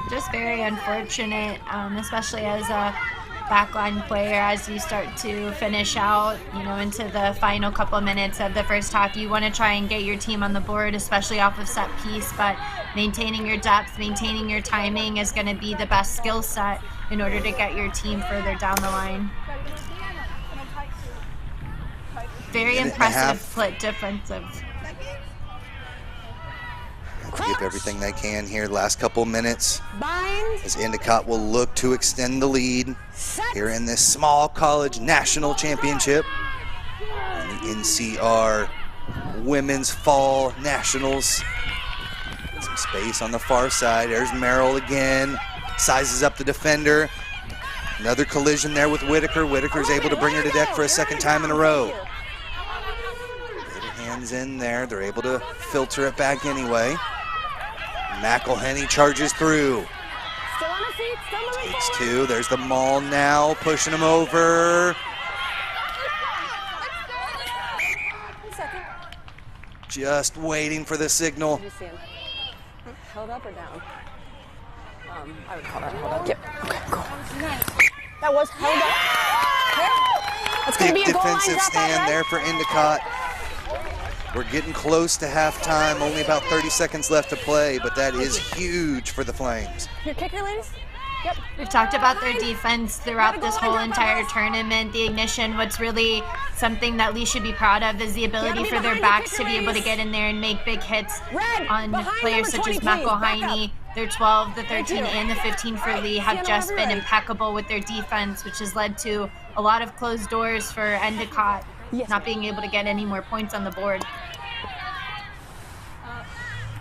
Speaker 4: Just very unfortunate, especially as a backline player, as you start to finish out, you know, into the final couple minutes of the first half. You want to try and get your team on the board, especially off of set piece, but maintaining your depth, maintaining your timing is going to be the best skill set in order to get your team further down the line. Very impressive split defensive.
Speaker 3: Have to give everything they can here the last couple minutes as Endicott will look to extend the lead here in this small college national championship and the NCR Women's Fall Nationals. Some space on the far side. There's Merrill again. Sizes up the defender. Another collision there with Whitaker. Whitaker's able to bring her to deck for a second time in a row. Little hands in there. They're able to filter it back anyway. McElhenney charges through. Takes two. There's the maul now, pushing him over. Just waiting for the signal.
Speaker 5: Held up or down? I would call that held up. Yep. Okay, cool. That was held up. That's gonna be a goal line
Speaker 3: defensive
Speaker 5: dropout,
Speaker 3: stand
Speaker 5: right?
Speaker 3: there for Endicott. We're getting close to halftime, only about 30 seconds left to play, but that is huge for the Flames.
Speaker 5: Your kicker, ladies? Yep.
Speaker 4: We've talked about their defense throughout this whole entire tournament. The ignition, what's really something that Lee should be proud of is the ability for their backs to be able to get in there and make big hits on players such as McElhenney. Their 12, the 13, and the 15 for Lee have just been impeccable with their defense, which has led to a lot of closed doors for Endicott, not being able to get any more points on the board.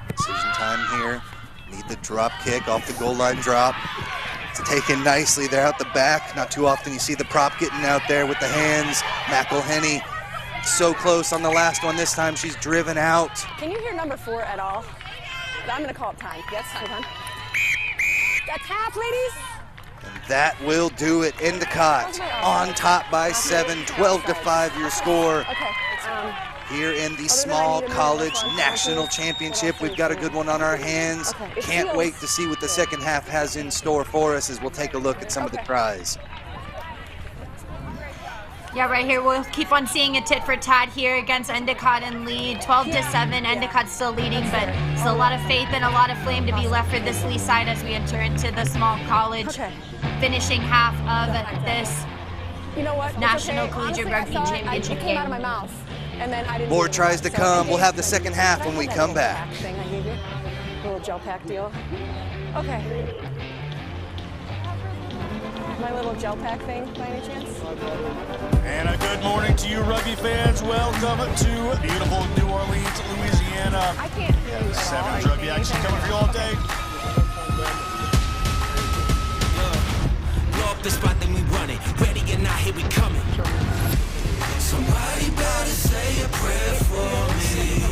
Speaker 3: Decision time here. Need the drop kick off the goal line drop. It's taken nicely there out the back. Not too often you see the prop getting out there with the hands. McElhenney so close on the last one. This time she's driven out.
Speaker 5: Can you hear number 4 at all? I'm gonna call it time. Yes, time. That's half, ladies.
Speaker 3: And that will do it. Endicott on top by 7, 12-5 your score.
Speaker 5: Okay.
Speaker 3: Here in the small college national championship. We've got a good one on our hands. Can't wait to see what the second half has in store for us as we'll take a look at some of the tries.
Speaker 4: Yeah, right here we'll keep on seeing a tit for tat here against Endicott and Lee. 12-7, Endicott's still leading, but still a lot of faith and a lot of flame to be left for this Lee side as we enter into the small college finishing half of this National Collegiate Rugby Championship game.
Speaker 5: Out of my mouth. And then I didn't
Speaker 3: More tries to come. We'll have the second half when we come back.
Speaker 5: Little gel pack deal. Okay. my little gel pack thing by any chance?
Speaker 1: And a good morning to you, rugby fans. Welcome to beautiful New Orleans, Louisiana.
Speaker 5: I can't hear you at all. Are
Speaker 1: Sevens
Speaker 5: you
Speaker 1: rugby
Speaker 5: saying
Speaker 1: action
Speaker 5: anything?
Speaker 1: coming for you all day.
Speaker 2: Blow up the spot, then we run it. Ready or not, here we coming. Somebody better say a prayer for me.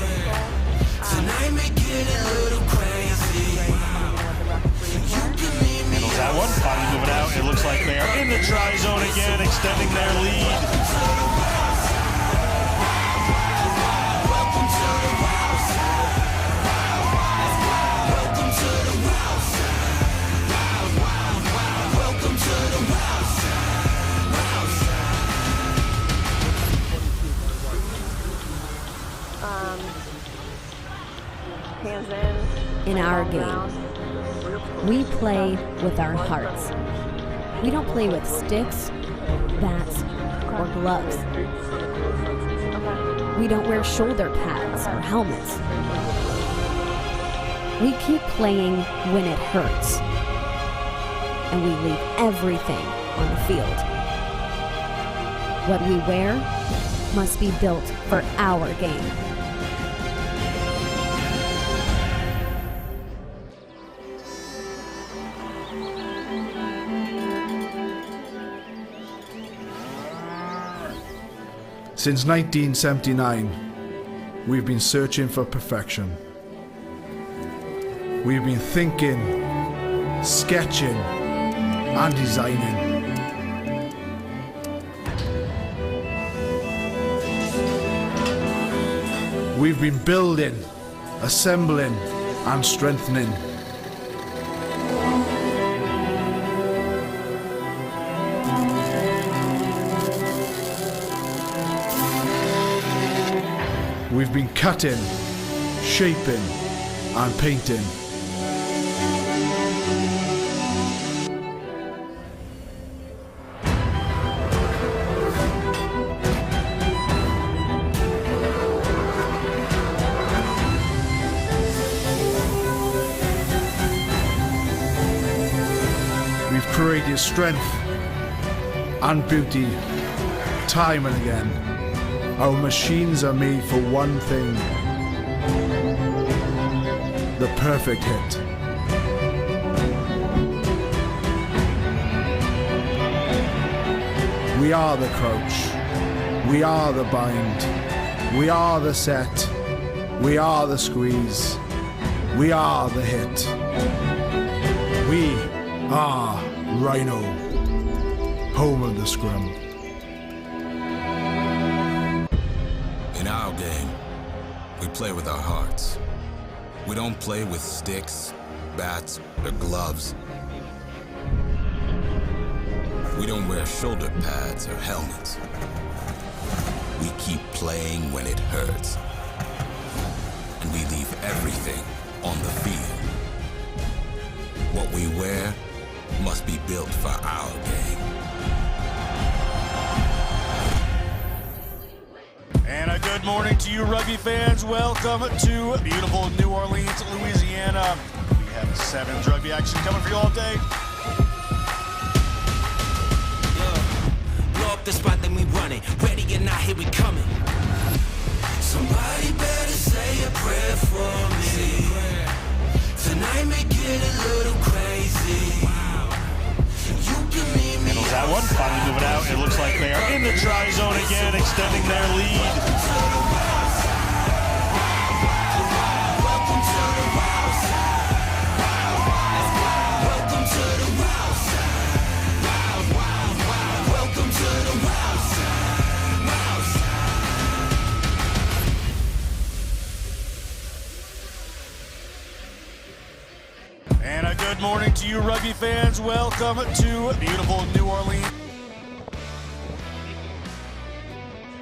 Speaker 2: Tonight may get a little crazy. You can meet me.
Speaker 1: Handles that one, finally moving out. It looks like they are in the try zone again, extending their lead.
Speaker 2: Welcome to the wild side. Welcome to the wild side. Welcome to the wild side. Wild side.
Speaker 5: Hands in.
Speaker 8: In our game, we play with our hearts. We don't play with sticks, bats, or gloves. We don't wear shoulder pads or helmets. We keep playing when it hurts. And we leave everything on the field. What we wear must be built for our game.
Speaker 9: Since 1979, we've been searching for perfection. We've been thinking, sketching, and designing. We've been building, assembling, and strengthening. We've been cutting, shaping, and painting. We've created strength and beauty time and again. Our machines are made for one thing: the perfect hit. We are the crouch. We are the bind. We are the set. We are the squeeze. We are the hit. We are Rhino, home of the scrum.
Speaker 10: In our game, we play with our hearts. We don't play with sticks, bats, or gloves. We don't wear shoulder pads or helmets. We keep playing when it hurts. And we leave everything on the field. What we wear must be built for our game.
Speaker 1: And a good morning to you, rugby fans. Welcome to beautiful New Orleans, Louisiana. We have sevens rugby action coming for you all day.
Speaker 2: Blow up the spot, then we run it. Ready or not, here we coming. Somebody better say a prayer for me. Tonight may get a little crazy. You can meet me.
Speaker 1: Handles that one, finally moving out. It looks like they are in the try zone again, extending their lead.
Speaker 2: Welcome to the wild side. Welcome to the wild side. Welcome to the wild side. Wild side.
Speaker 1: And a good morning to you, rugby fans. Welcome to beautiful New Orleans.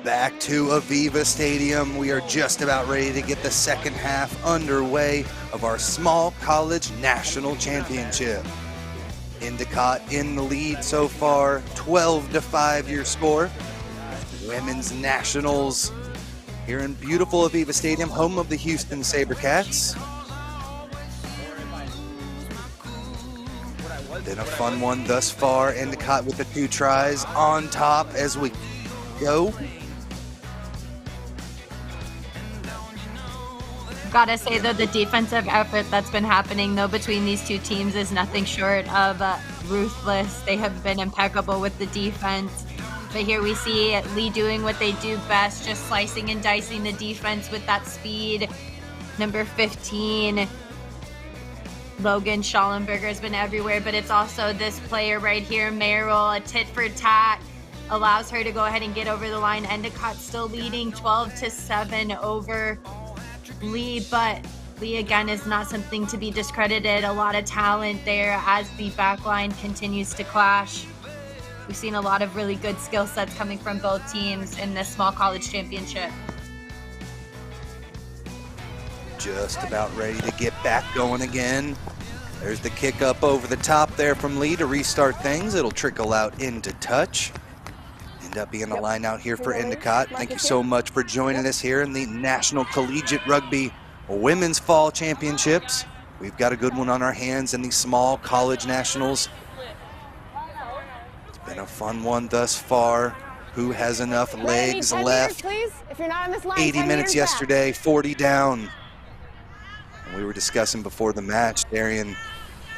Speaker 3: Back to Aviva Stadium. We are just about ready to get the second half underway of our Small College National Championship. Endicott in the lead so far, 12-5 your score. Women's Nationals here in beautiful Aviva Stadium, home of the Houston SaberCats. Been a fun one thus far. Endicott with the 2 tries on top as we go.
Speaker 4: Gotta say though, the defensive effort that's been happening though between these two teams is nothing short of ruthless. They have been impeccable with the defense. But here we see Lee doing what they do best, just slicing and dicing the defense with that speed. Number 15, Logan Schallenberger, has been everywhere, but it's also this player right here, Merrill, a tit for tat, allows her to go ahead and get over the line. Endicott still leading 12-7 over Lee, but Lee again is not something to be discredited. A lot of talent there as the back line continues to clash. We've seen a lot of really good skill sets coming from both teams in this small college championship.
Speaker 3: Just about ready to get back going again. There's the kick up over the top there from Lee to restart things. It'll trickle out into touch. End up being the line out here for Endicott. Thank you so much for joining us here in the National Collegiate Rugby Women's Fall Championships. We've got a good one on our hands in the Small College Nationals. It's been a fun one thus far. Who has enough legs left? 80 minutes yesterday, 40 down. And we were discussing before the match, Darian,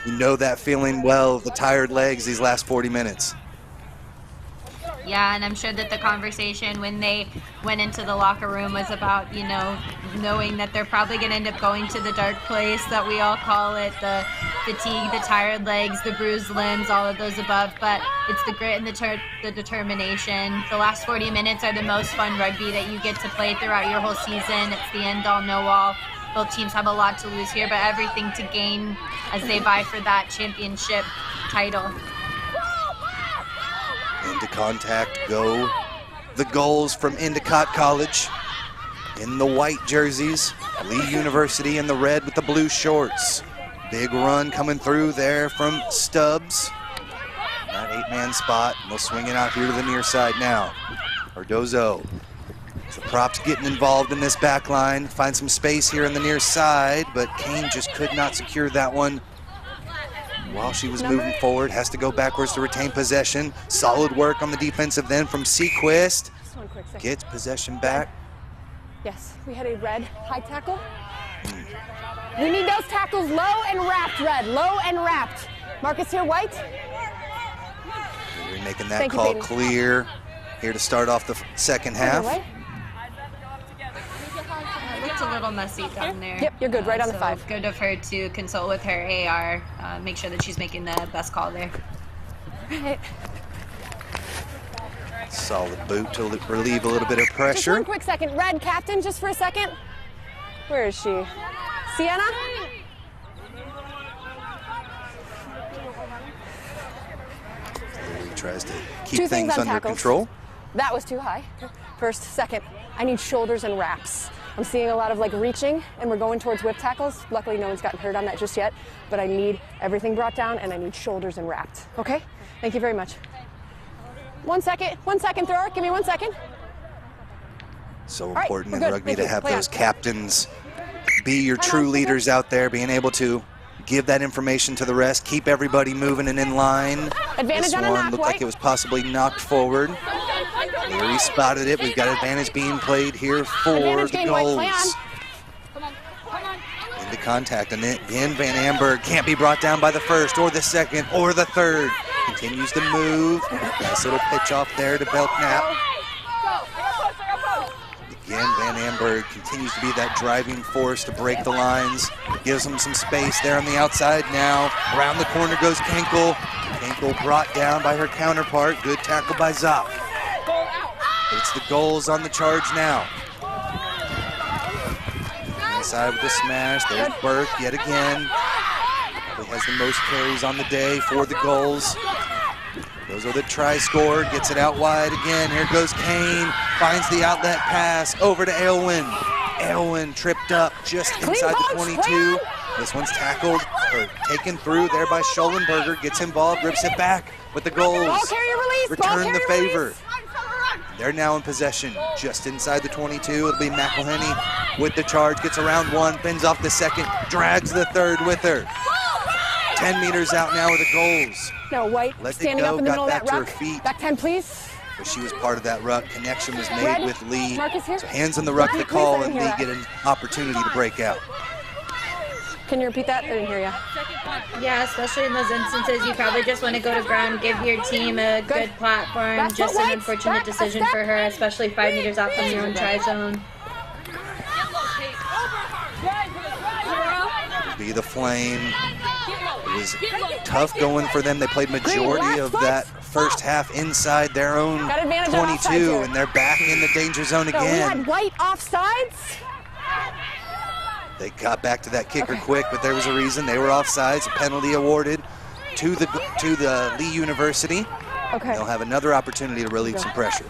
Speaker 3: you know that feeling well, the tired legs these last 40 minutes.
Speaker 4: Yeah, and I'm sure that the conversation when they went into the locker room was about, you know, knowing that they're probably going to end up going to the dark place that we all call it, the fatigue, the tired legs, the bruised limbs, all of those above. But it's the grit and the determination. The last 40 minutes are the most fun rugby that you get to play throughout your whole season. It's the end-all, know-all. Both teams have a lot to lose here, but everything to gain as they vie for that championship title.
Speaker 3: Into contact go the goals from Endicott College in the white jerseys. Lee University in the red with the blue shorts. Big run coming through there from Stubbs. That 8-man spot. They'll swing it out here to the near side now. Cardozo. The props getting involved in this back line. Find some space here in the near side, but Kane just could not secure that one. While she was moving forward, has to go backwards to retain possession. Solid work on the defensive then from Sequist. Gets possession back.
Speaker 5: Yes, we had a red high tackle. We need those tackles low and wrapped, red, low and wrapped. Marcus here, white.
Speaker 3: We're making that call clear here to start off the second half.
Speaker 4: It's a little messy down there.
Speaker 5: Yep, you're good, right on the 5.
Speaker 4: Good of her to consult with her AR, make sure that she's making the best call there.
Speaker 5: Right.
Speaker 3: Solid boot to relieve a little bit of pressure.
Speaker 5: Just one quick second. Red, captain, just for a second. Where is she? Sienna?
Speaker 3: Lee tries to keep things under control.
Speaker 5: That was too high. First, second, I need shoulders and wraps. I'm seeing a lot of like reaching, and we're going towards whip tackles. Luckily, no one's gotten hurt on that just yet, but I need everything brought down, and I need shoulders and wrapped. Okay? Thank you very much. 1 second, thrower. Give me 1 second.
Speaker 3: So important in rugby to have those captains be your true leaders out there, being able to give that information to the rest, keep everybody moving and in line.
Speaker 5: Advantage on a knock,
Speaker 3: looked like it was possibly knocked forward. Leary spotted it. We've got advantage being played here for the goals. Into contact, and then Van Amberg can't be brought down by the first or the second or the third. Continues to move. Nice little pitch off there to Belknap. Again, Van Amberg continues to be that driving force to break the lines. Gives them some space there on the outside now. Around the corner goes Kenkel. Kenkel brought down by her counterpart. Good tackle by Zoff. It's the goals on the charge now. Inside with the smash. There's Burke yet again. Probably has the most carries on the day for the goals. Goes with a try score, gets it out wide again. Here goes Kane, finds the outlet pass over to Aylwin. Aylwin tripped up just inside the 22. This one's tackled or taken through there by Schollenberger. Gets involved, rips it back with the goals. Return the favor. They're now in possession just inside the 22. It'll be McElhenney with the charge, gets around one, bends off the second, drags the third with her. 10 meters out now are the goals.
Speaker 5: No, White,
Speaker 3: Let it
Speaker 5: standing
Speaker 3: go,
Speaker 5: up in the
Speaker 3: got
Speaker 5: middle of
Speaker 3: back
Speaker 5: that
Speaker 3: to her
Speaker 5: ruck.
Speaker 3: feet.
Speaker 5: Back 10, please.
Speaker 3: But she was part of that ruck. Connection was made
Speaker 5: Red,
Speaker 3: with Lee.
Speaker 5: Marcus here.
Speaker 3: So hands on the ruck, the
Speaker 5: Please,
Speaker 3: call,
Speaker 5: I didn't
Speaker 3: and
Speaker 5: hear
Speaker 3: they
Speaker 5: that.
Speaker 3: get an opportunity to break out.
Speaker 5: Can you repeat that? I didn't hear you.
Speaker 4: Yeah, especially in those instances, you probably just want to go to ground, give your team a good platform.
Speaker 5: That's
Speaker 4: Just
Speaker 5: what
Speaker 4: an
Speaker 5: White,
Speaker 4: unfortunate
Speaker 5: back a
Speaker 4: decision
Speaker 5: step.
Speaker 4: for her, especially 5 meters out from your own try zone.
Speaker 3: Be the flame. It was tough going for them. They played majority of that first half inside their own
Speaker 5: Got advantage on offsides
Speaker 3: 22,
Speaker 5: here.
Speaker 3: and they're back in the danger zone
Speaker 5: No, we
Speaker 3: again.
Speaker 5: had White offsides.
Speaker 3: They got back to that kicker quick, but there was a reason. They were offsides. A penalty awarded to the Lee University.
Speaker 5: Okay.
Speaker 3: They'll have another opportunity to relieve some pressure.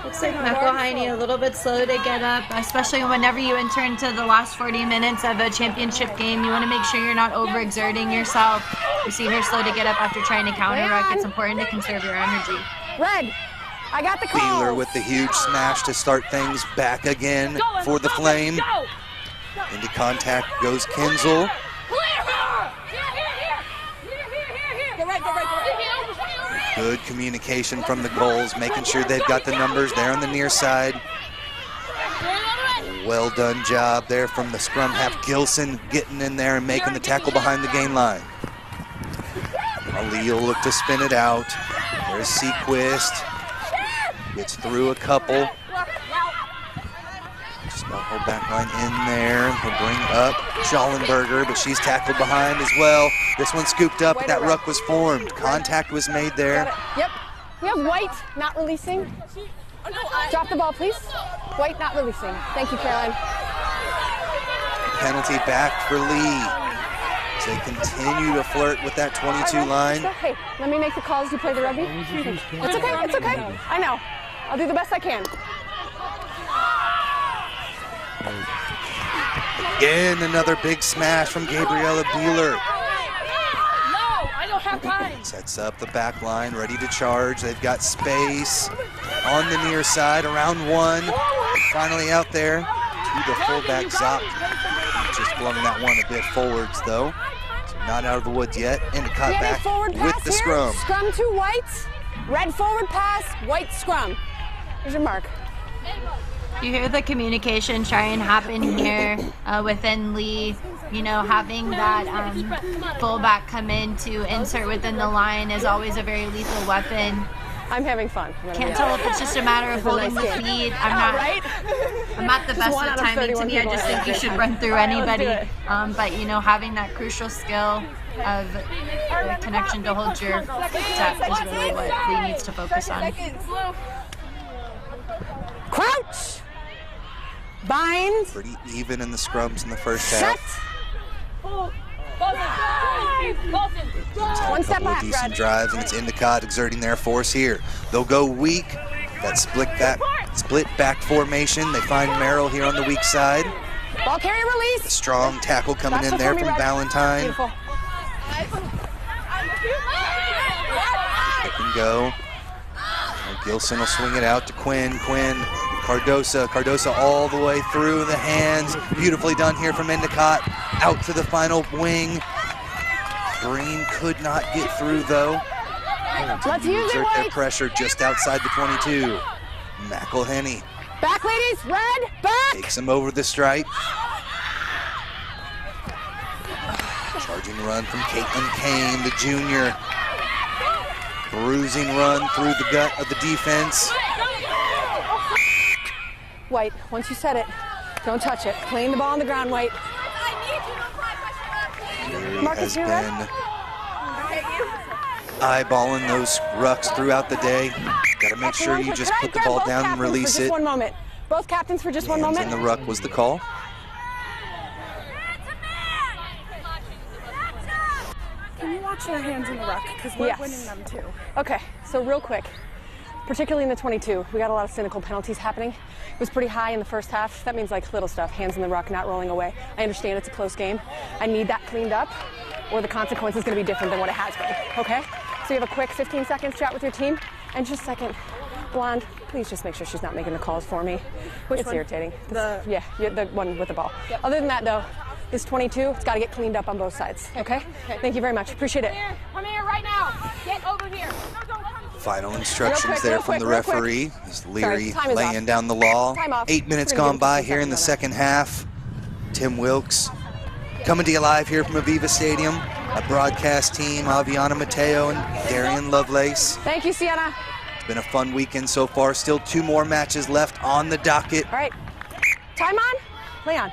Speaker 4: Looks like McElhinney a little bit slow to get up, especially whenever you enter into the last 40 minutes of a championship game. You want to make sure you're not overexerting yourself. You see her slow to get up after trying to counter ruck. It's important to conserve your energy.
Speaker 5: Red, I got the call.
Speaker 3: Wheeler with the huge smash to start things back again for the Flame. Into contact goes Kinzel. Good communication from the goals, making sure they've got the numbers there on the near side. Well done job there from the scrum half. Gilson getting in there and making the tackle behind the gain line. Ali will look to spin it out. There's Sequist. Gets through a couple. Small whole back line in there. He'll bring up Schallenberger, but she's tackled behind as well. This one scooped up, that ruck was formed. Contact was made there.
Speaker 5: Yep. We have White not releasing. Drop the ball, please. White not releasing. Thank you, Caroline.
Speaker 3: Penalty back for Lee. As they continue to flirt with that 22 line.
Speaker 5: Hey, let me make the calls. You play the rugby? It's okay, it's okay. I know. I'll do the best I can.
Speaker 3: Again, another big smash from Gabriella Beeler. Sets up the back line, ready to charge. They've got space on the near side, around one. And finally out there to the fullback, Zopp. Just flung that one a bit forwards, though. So not out of the woods yet. Endicott back with the scrum.
Speaker 5: Scrum to White. Red forward pass, White scrum. Here's your mark.
Speaker 4: You hear the communication try and happen here within Lee. You know, having that fullback come in to insert within the line is always a very lethal weapon.
Speaker 5: I'm having fun.
Speaker 4: Can't tell if it's just a matter of holding the feet. I'm not the best at timing. To me, I just think you should run through anybody. But you know, having that crucial skill of the connection to hold your step is really what Lee needs to focus on.
Speaker 5: Crouch. Bind.
Speaker 3: Pretty even in the scrums in the first half.
Speaker 5: One step
Speaker 3: couple of
Speaker 5: back,
Speaker 3: decent
Speaker 5: Red.
Speaker 3: drives, and it's Endicott exerting their force here. They'll go weak. That split back formation. They find Merrill here on the weak side.
Speaker 5: Ball carrier release.
Speaker 3: A strong tackle coming
Speaker 5: That's
Speaker 3: in there
Speaker 5: before me,
Speaker 3: from
Speaker 5: Red.
Speaker 3: Valentine.
Speaker 5: Beautiful.
Speaker 3: Pick and go. And Gilson will swing it out to Quinn. Cardosa all the way through the hands. Beautifully done here from Endicott. Out to the final wing. Green could not get through though.
Speaker 5: Let's use it,
Speaker 3: Exert their
Speaker 5: White.
Speaker 3: pressure just outside the 22. McElhinney
Speaker 5: Back, ladies. Red, back.
Speaker 3: takes him over the stripe. Charging run from Caitlin Kane, the junior. Bruising run through the gut of the defense.
Speaker 5: White, once you set it, don't touch it. Clean the ball on the ground, White.
Speaker 3: Gary
Speaker 5: Marcus,
Speaker 3: has
Speaker 5: you're
Speaker 3: been eyeballing those rucks throughout the day. Got to make sure you just put the ball down and release
Speaker 5: for just
Speaker 3: it.
Speaker 5: 1 moment. Both captains for just 1
Speaker 3: Hands
Speaker 5: moment.
Speaker 3: in the ruck was the call.
Speaker 11: Can you watch your hands in the ruck? Because we're winning them too.
Speaker 5: Okay, so real quick, particularly in the 22, we got a lot of cynical penalties happening. It was pretty high in the first half. That means like little stuff, hands in the ruck, not rolling away. I understand it's a close game. I need that cleaned up or the consequence is gonna be different than what it has been, okay? So you have a quick 15 seconds chat with your team. And just a second, Blonde, please just make sure she's not making the calls for me.
Speaker 11: Which
Speaker 5: it's
Speaker 11: one?
Speaker 5: irritating.
Speaker 11: The
Speaker 5: the one with the ball. Yep. Other than that though, is 22. It's got to get cleaned up on both sides. Okay? Thank you very much. Appreciate it.
Speaker 11: Come here right now. Get over here.
Speaker 3: Final instructions there from the referee. Is Leary
Speaker 5: Time is
Speaker 3: laying
Speaker 5: off.
Speaker 3: down the law.
Speaker 5: Time off.
Speaker 3: 8 minutes
Speaker 5: We're gonna
Speaker 3: gone
Speaker 5: give
Speaker 3: by
Speaker 5: 15
Speaker 3: here in the
Speaker 5: seconds
Speaker 3: second half. Tim Wilkes coming to you live here from Aviva Stadium. A broadcast team, Aviana Mateo and Darian Lovelace.
Speaker 5: Thank you, Sienna.
Speaker 3: It's been a fun weekend so far. Still 2 more matches left on the docket.
Speaker 5: All right. Time on. Play on.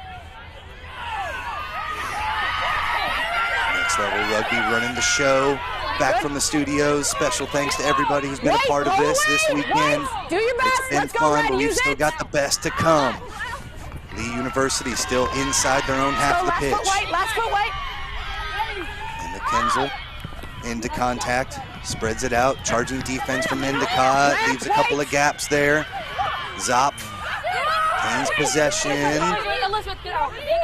Speaker 3: Next Level Rugby running the show. Back from the studios. Special thanks to everybody who's been a part of this weekend.
Speaker 5: Do your best.
Speaker 3: It's been
Speaker 5: Let's go,
Speaker 3: fun,
Speaker 5: Red.
Speaker 3: but we've
Speaker 5: Use
Speaker 3: still
Speaker 5: it.
Speaker 3: got the best to come. Lee University still inside their own half of the pitch.
Speaker 5: Last foot white.
Speaker 3: And the Kenzel into contact, spreads it out, charging defense from Endicott, leaves a couple of gaps there. Zopf gains possession.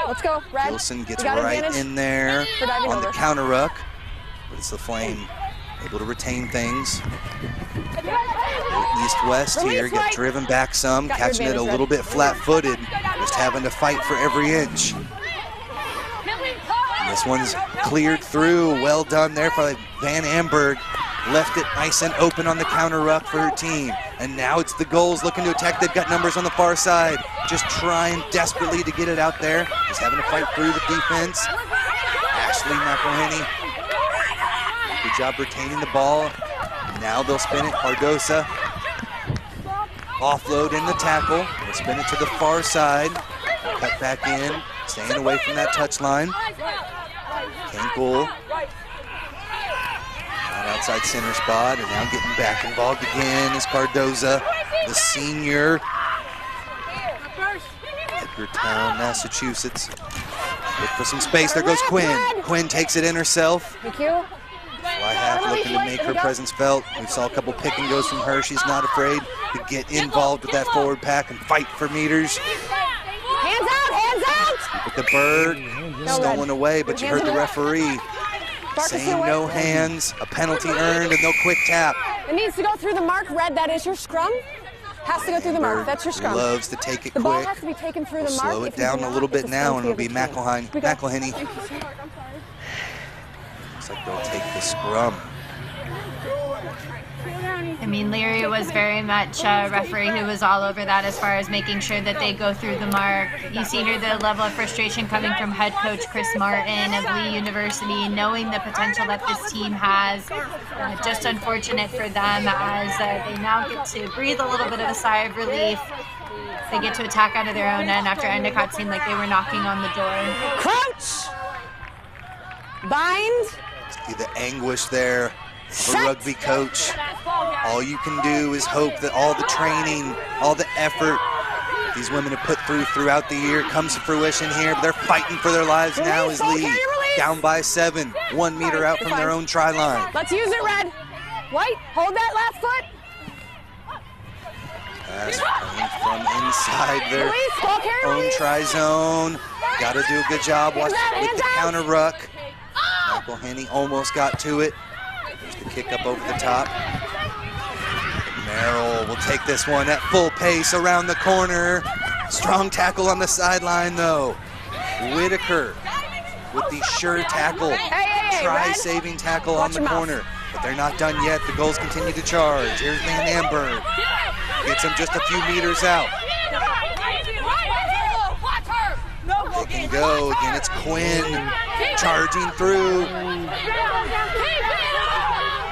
Speaker 5: Let's go, Red.
Speaker 3: Gilson gets
Speaker 5: You got
Speaker 3: right
Speaker 5: advantage
Speaker 3: in there
Speaker 5: for diving
Speaker 3: on the
Speaker 5: over.
Speaker 3: counter ruck, but it's the Flame able to retain things. East-west here, get driven back some,
Speaker 5: Got your
Speaker 3: catching it a
Speaker 5: advantage,
Speaker 3: little bit flat-footed, just having to fight for every inch. And this one's cleared through, well done there by Van Amberg. Left it nice and open on the counter ruck for her team. And now it's the goals looking to attack. They've got numbers on the far side. Just trying desperately to get it out there. Just having to fight through the defense. Ashley McElhenney. Good job retaining the ball. Now they'll spin it. Cardosa. Offload in the tackle. They'll spin it to the far side. Cut back in. Staying away from that touch line. Kinkle. Outside center spot, and now getting back involved again is Cardoza, the senior. Edgartown, Massachusetts. Look for some space. There goes Quinn. Quinn takes it in herself.
Speaker 5: Thank you.
Speaker 3: Fly half looking to make her presence felt. We saw a couple pick and goes from her. She's not afraid to get involved with that forward pack and fight for meters.
Speaker 5: Hands out, hands out!
Speaker 3: With the bird stolen away, but you heard the referee saying no hands, a penalty earned, and no quick tap.
Speaker 5: It needs to go through the mark, Red. That is your scrum. Has to go through the mark. That's your scrum.
Speaker 3: Loves to take it
Speaker 5: the ball
Speaker 3: quick.
Speaker 5: has to be taken through the mark.
Speaker 3: Slow it down a little bit now, and it'll be McElhenney. Looks like they'll take the scrum.
Speaker 4: I mean, Leary was very much a referee who was all over that as far as making sure that they go through the mark. You see here the level of frustration coming from head coach Chris Martin of Lee University, knowing the potential that this team has. Just unfortunate for them as they now get to breathe a little bit of a sigh of relief. They get to attack out of their own end after Endicott seemed like they were knocking on the door.
Speaker 5: Crouch! Bind!
Speaker 3: See the anguish there of a rugby coach. All you can do is hope that all the training, all the effort these women have put throughout the year comes to fruition here. But they're fighting for their lives now as Lee down by 7, 1 meter out from their own try line.
Speaker 5: Let's use it, Red. White, hold that last foot.
Speaker 3: Pass from inside their own try zone. Got to do a good job with the counter ruck. McElhenney almost got to it. There's the kick up over the top. Merrill will take this one at full pace around the corner. Strong tackle on the sideline though. Whitaker with the sure tackle. Try-saving tackle on the corner. But they're not done yet. The goals continue to charge. Here's Van Amberg. Gets him just a few meters out. They can go. Again, it's Quinn charging through.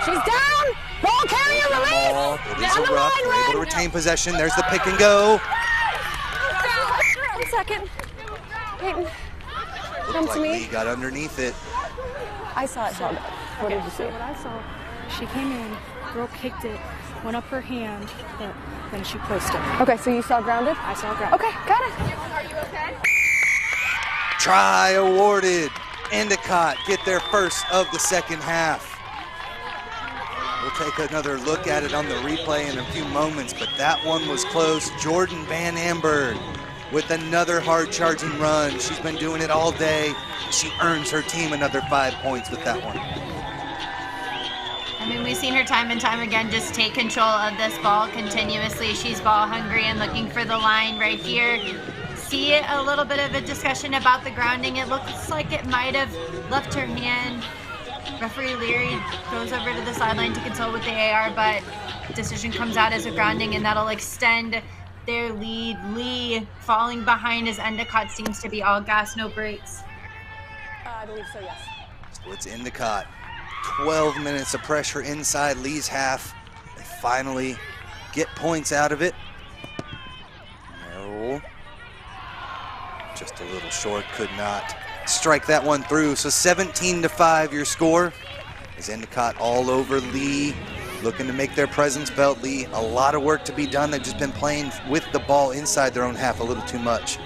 Speaker 5: She's down. Ball carrier release.
Speaker 3: It is a ruck. They're able to retain possession. There's the pick and go.
Speaker 5: 1 second. Peyton, come
Speaker 3: Looked
Speaker 5: to
Speaker 3: like
Speaker 5: me.
Speaker 3: Lee got underneath it.
Speaker 5: I saw it held up. What did you see?
Speaker 11: What I saw, she came in, girl kicked it, went up her hand, but then she placed it.
Speaker 5: Okay, so you saw grounded?
Speaker 11: I saw grounded.
Speaker 5: Okay, got it.
Speaker 11: Are you okay?
Speaker 3: Try awarded. Endicott get their first of the second half. We'll take another look at it on the replay in a few moments, but that one was close. Jordan Van Amberg with another hard charging run. She's been doing it all day. She earns her team another 5 points with that one.
Speaker 4: I mean, we've seen her time and time again just take control of this ball continuously. She's ball hungry and looking for the line right here. see a little bit of a discussion about the grounding. It looks like it might have left her hand. Referee Leary goes over to the sideline to consult with the AR, but decision comes out as a grounding, and that'll extend their lead. Lee falling behind as Endicott seems to be all gas, no brakes.
Speaker 5: I believe so, yes.
Speaker 3: So it's Endicott. 12 minutes of pressure inside Lee's half. They finally get points out of it. Merrill, just a little short, could not strike that one through. So 17-5 your score. As Endicott all over Lee, looking to make their presence felt. Lee, a lot of work to be done. They've just been playing with the ball inside their own half a little too much.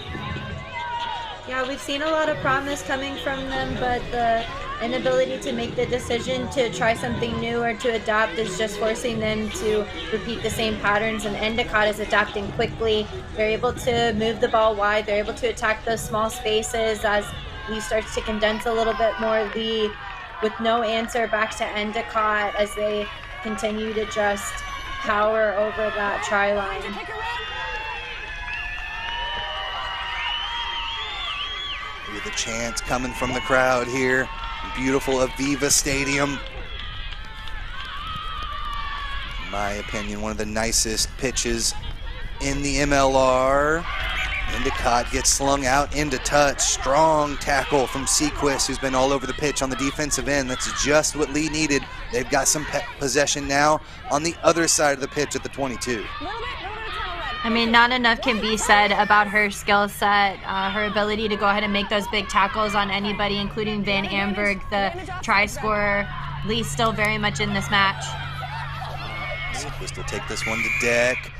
Speaker 4: Yeah, we've seen a lot of promise coming from them, but the inability to make the decision to try something new or to adapt is just forcing them to repeat the same patterns, and Endicott is adapting quickly. They're able to move the ball wide. They're able to attack those small spaces as Lee starts to condense a little bit more. Lee with no answer back to Endicott as they continue to just power over that try line.
Speaker 3: With a chant coming from the crowd here. Beautiful Aviva Stadium. In my opinion, one of the nicest pitches in the MLR. Endicott gets slung out into touch. Strong tackle from Sequist, who's been all over the pitch on the defensive end. That's just what Lee needed. They've got some possession now on the other side of the pitch at the 22.
Speaker 4: I mean, not enough can be said about her skill set, her ability to go ahead and make those big tackles on anybody, including Van Amberg, the try scorer. Lee still very much in this match.
Speaker 3: Sequist will take this one to deck.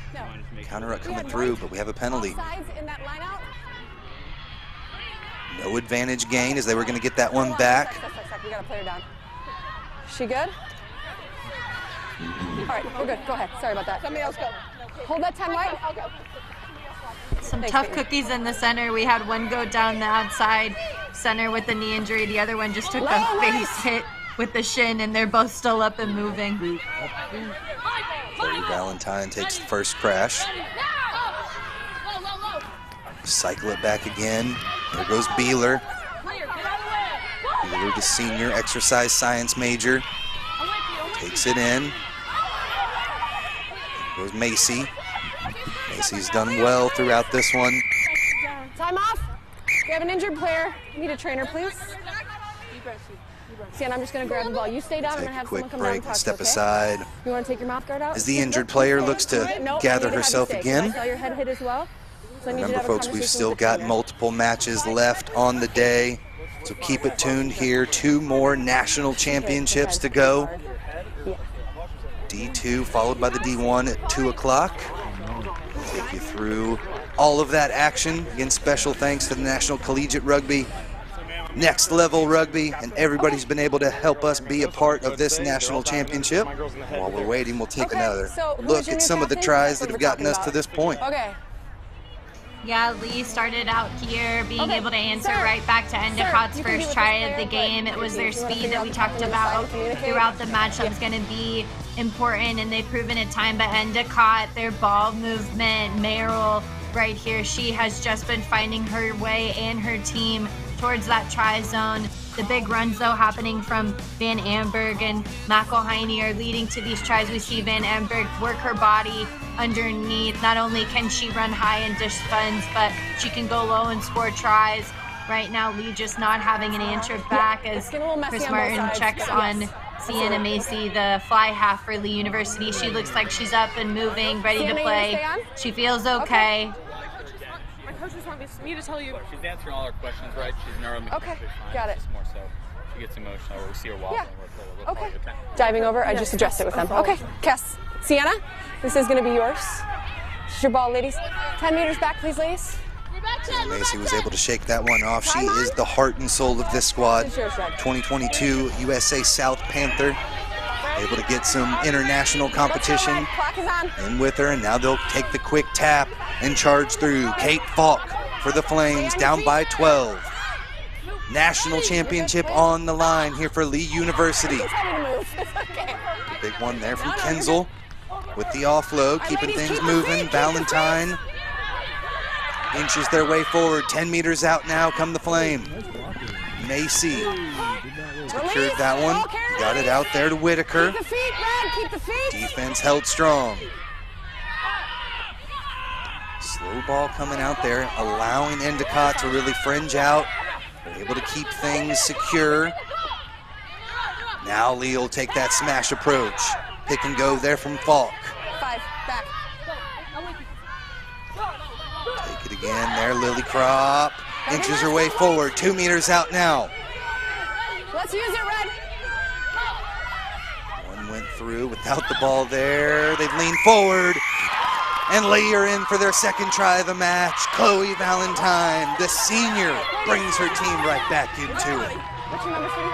Speaker 3: Counter coming through, but we have a penalty. No advantage gain as they were going to get that one back.
Speaker 5: We got to play her down. She good? All right, we're good. Go ahead. Sorry about that. Somebody else go. Hold that 10 white. I'll go.
Speaker 4: Some tough cookies in the center. We had one go down the outside center with the knee injury. The other one just took a face hit with the shin, and they're both still up and moving.
Speaker 3: Chloe Valentine takes the first crash. Cycle it back again. There goes Beeler. Beeler, the senior exercise science major, takes it in. There goes Macy. Macy's done well throughout this one.
Speaker 5: Time off. We have an injured player. Need a trainer, please. Sienna, I'm just going to grab the ball. You stay down. I'm going to have someone come down and talk to you,
Speaker 3: step
Speaker 5: okay?
Speaker 3: aside.
Speaker 5: You want to take your mouth guard out?
Speaker 3: As the injured player looks to gather herself again.
Speaker 5: I saw your head hit as well. So
Speaker 3: Remember, folks, we've still got multiple matches left on the day, so keep it tuned here. 2 more national championships to go. D2 followed by the D1 at 2 o'clock. Take you through all of that action. Again, special thanks to the National Collegiate Rugby, Next Level Rugby, and everybody's been able to help us be a part of this national championship. While we're waiting, we'll take another look at some of the tries that have gotten us to this point.
Speaker 5: Okay.
Speaker 4: Yeah, Lee started out here being able to answer right back to Endicott's first try of the game. It was their speed that we talked about throughout the match that was going to be important, and they've proven it time. But Endicott, their ball movement, Merrill right here, she has just been finding her way and her team towards that try zone. The big runs, though, happening from Van Amberg and McElhiney are leading to these tries. We see Van Amberg work her body underneath. Not only can she run high and dish funds, but she can go low and score tries. Right now, Lee just not having an answer back as Chris Martin checks on Sienna Macy, the fly half for Lee University. She looks like she's up and moving, ready to play. She feels okay.
Speaker 12: Coaches want me to tell you. She's answering all our questions, right? She's neuromechanically fine.
Speaker 5: Got it.
Speaker 12: It's just more so she gets emotional, or we see her wobbling.
Speaker 5: Yeah. Okay. Diving over, I just addressed it with them. Okay, Cass. Sienna, this is going to be yours. This is your ball, ladies. 10 meters back, please, ladies.
Speaker 3: Macy was able to shake that one off. She is the heart and soul of this squad. 2022 USA South Panther. Able to get some international competition in with her, and now they'll take the quick tap and charge through. Kate Falk for the Flames, down by 12. National championship on the line here for Lee University. The big one there from Kenzel with the offload, keeping things moving. Valentine inches their way forward. 10 meters out now come the Flame. Macy secured that one. Got it out there to Whitaker.
Speaker 5: Keep the feet, Brad, keep the feet.
Speaker 3: Defense held strong. Slow ball coming out there, allowing Endicott to really fringe out. They're able to keep things secure. Now Lee will take that smash approach. Pick and go there from Falk.
Speaker 5: 5, back.
Speaker 3: Take it again there, Lillycrop. Inches her way forward, 2 meters out now.
Speaker 5: Let's use it, Red.
Speaker 3: One went through without the ball there. They've leaned forward. And Lee are in for their second try of the match. Chloe Valentine, the senior, brings her team right back into it.
Speaker 5: What's your number 3?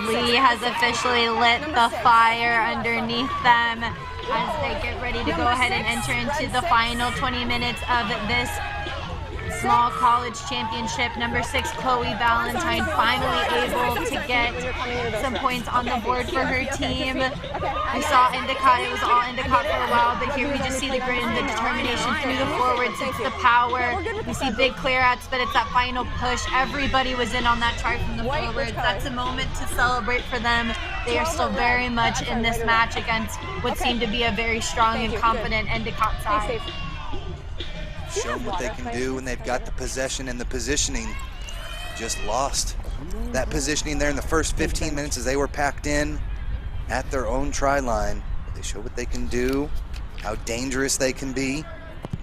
Speaker 5: 6.
Speaker 4: Lee has officially lit the fire underneath them as they get ready to go ahead and enter into the final 20 minutes of this Small College Championship. Number 6, Chloe Valentine, finally able to get some points on the board for her team. We saw Endicott, it was all Endicott for a while, but here we just see the grit and the determination through the forwards. It's the power. We see big clear outs, but it's that final push. Everybody was in on that try from the forwards. That's a moment to celebrate for them. They are still very much in this match against what seemed to be a very strong and confident Endicott side.
Speaker 3: Shown what they can do when they've got the possession and the positioning. Just lost that positioning there in the first 15 minutes as they were packed in at their own try line. They show what they can do, how dangerous they can be.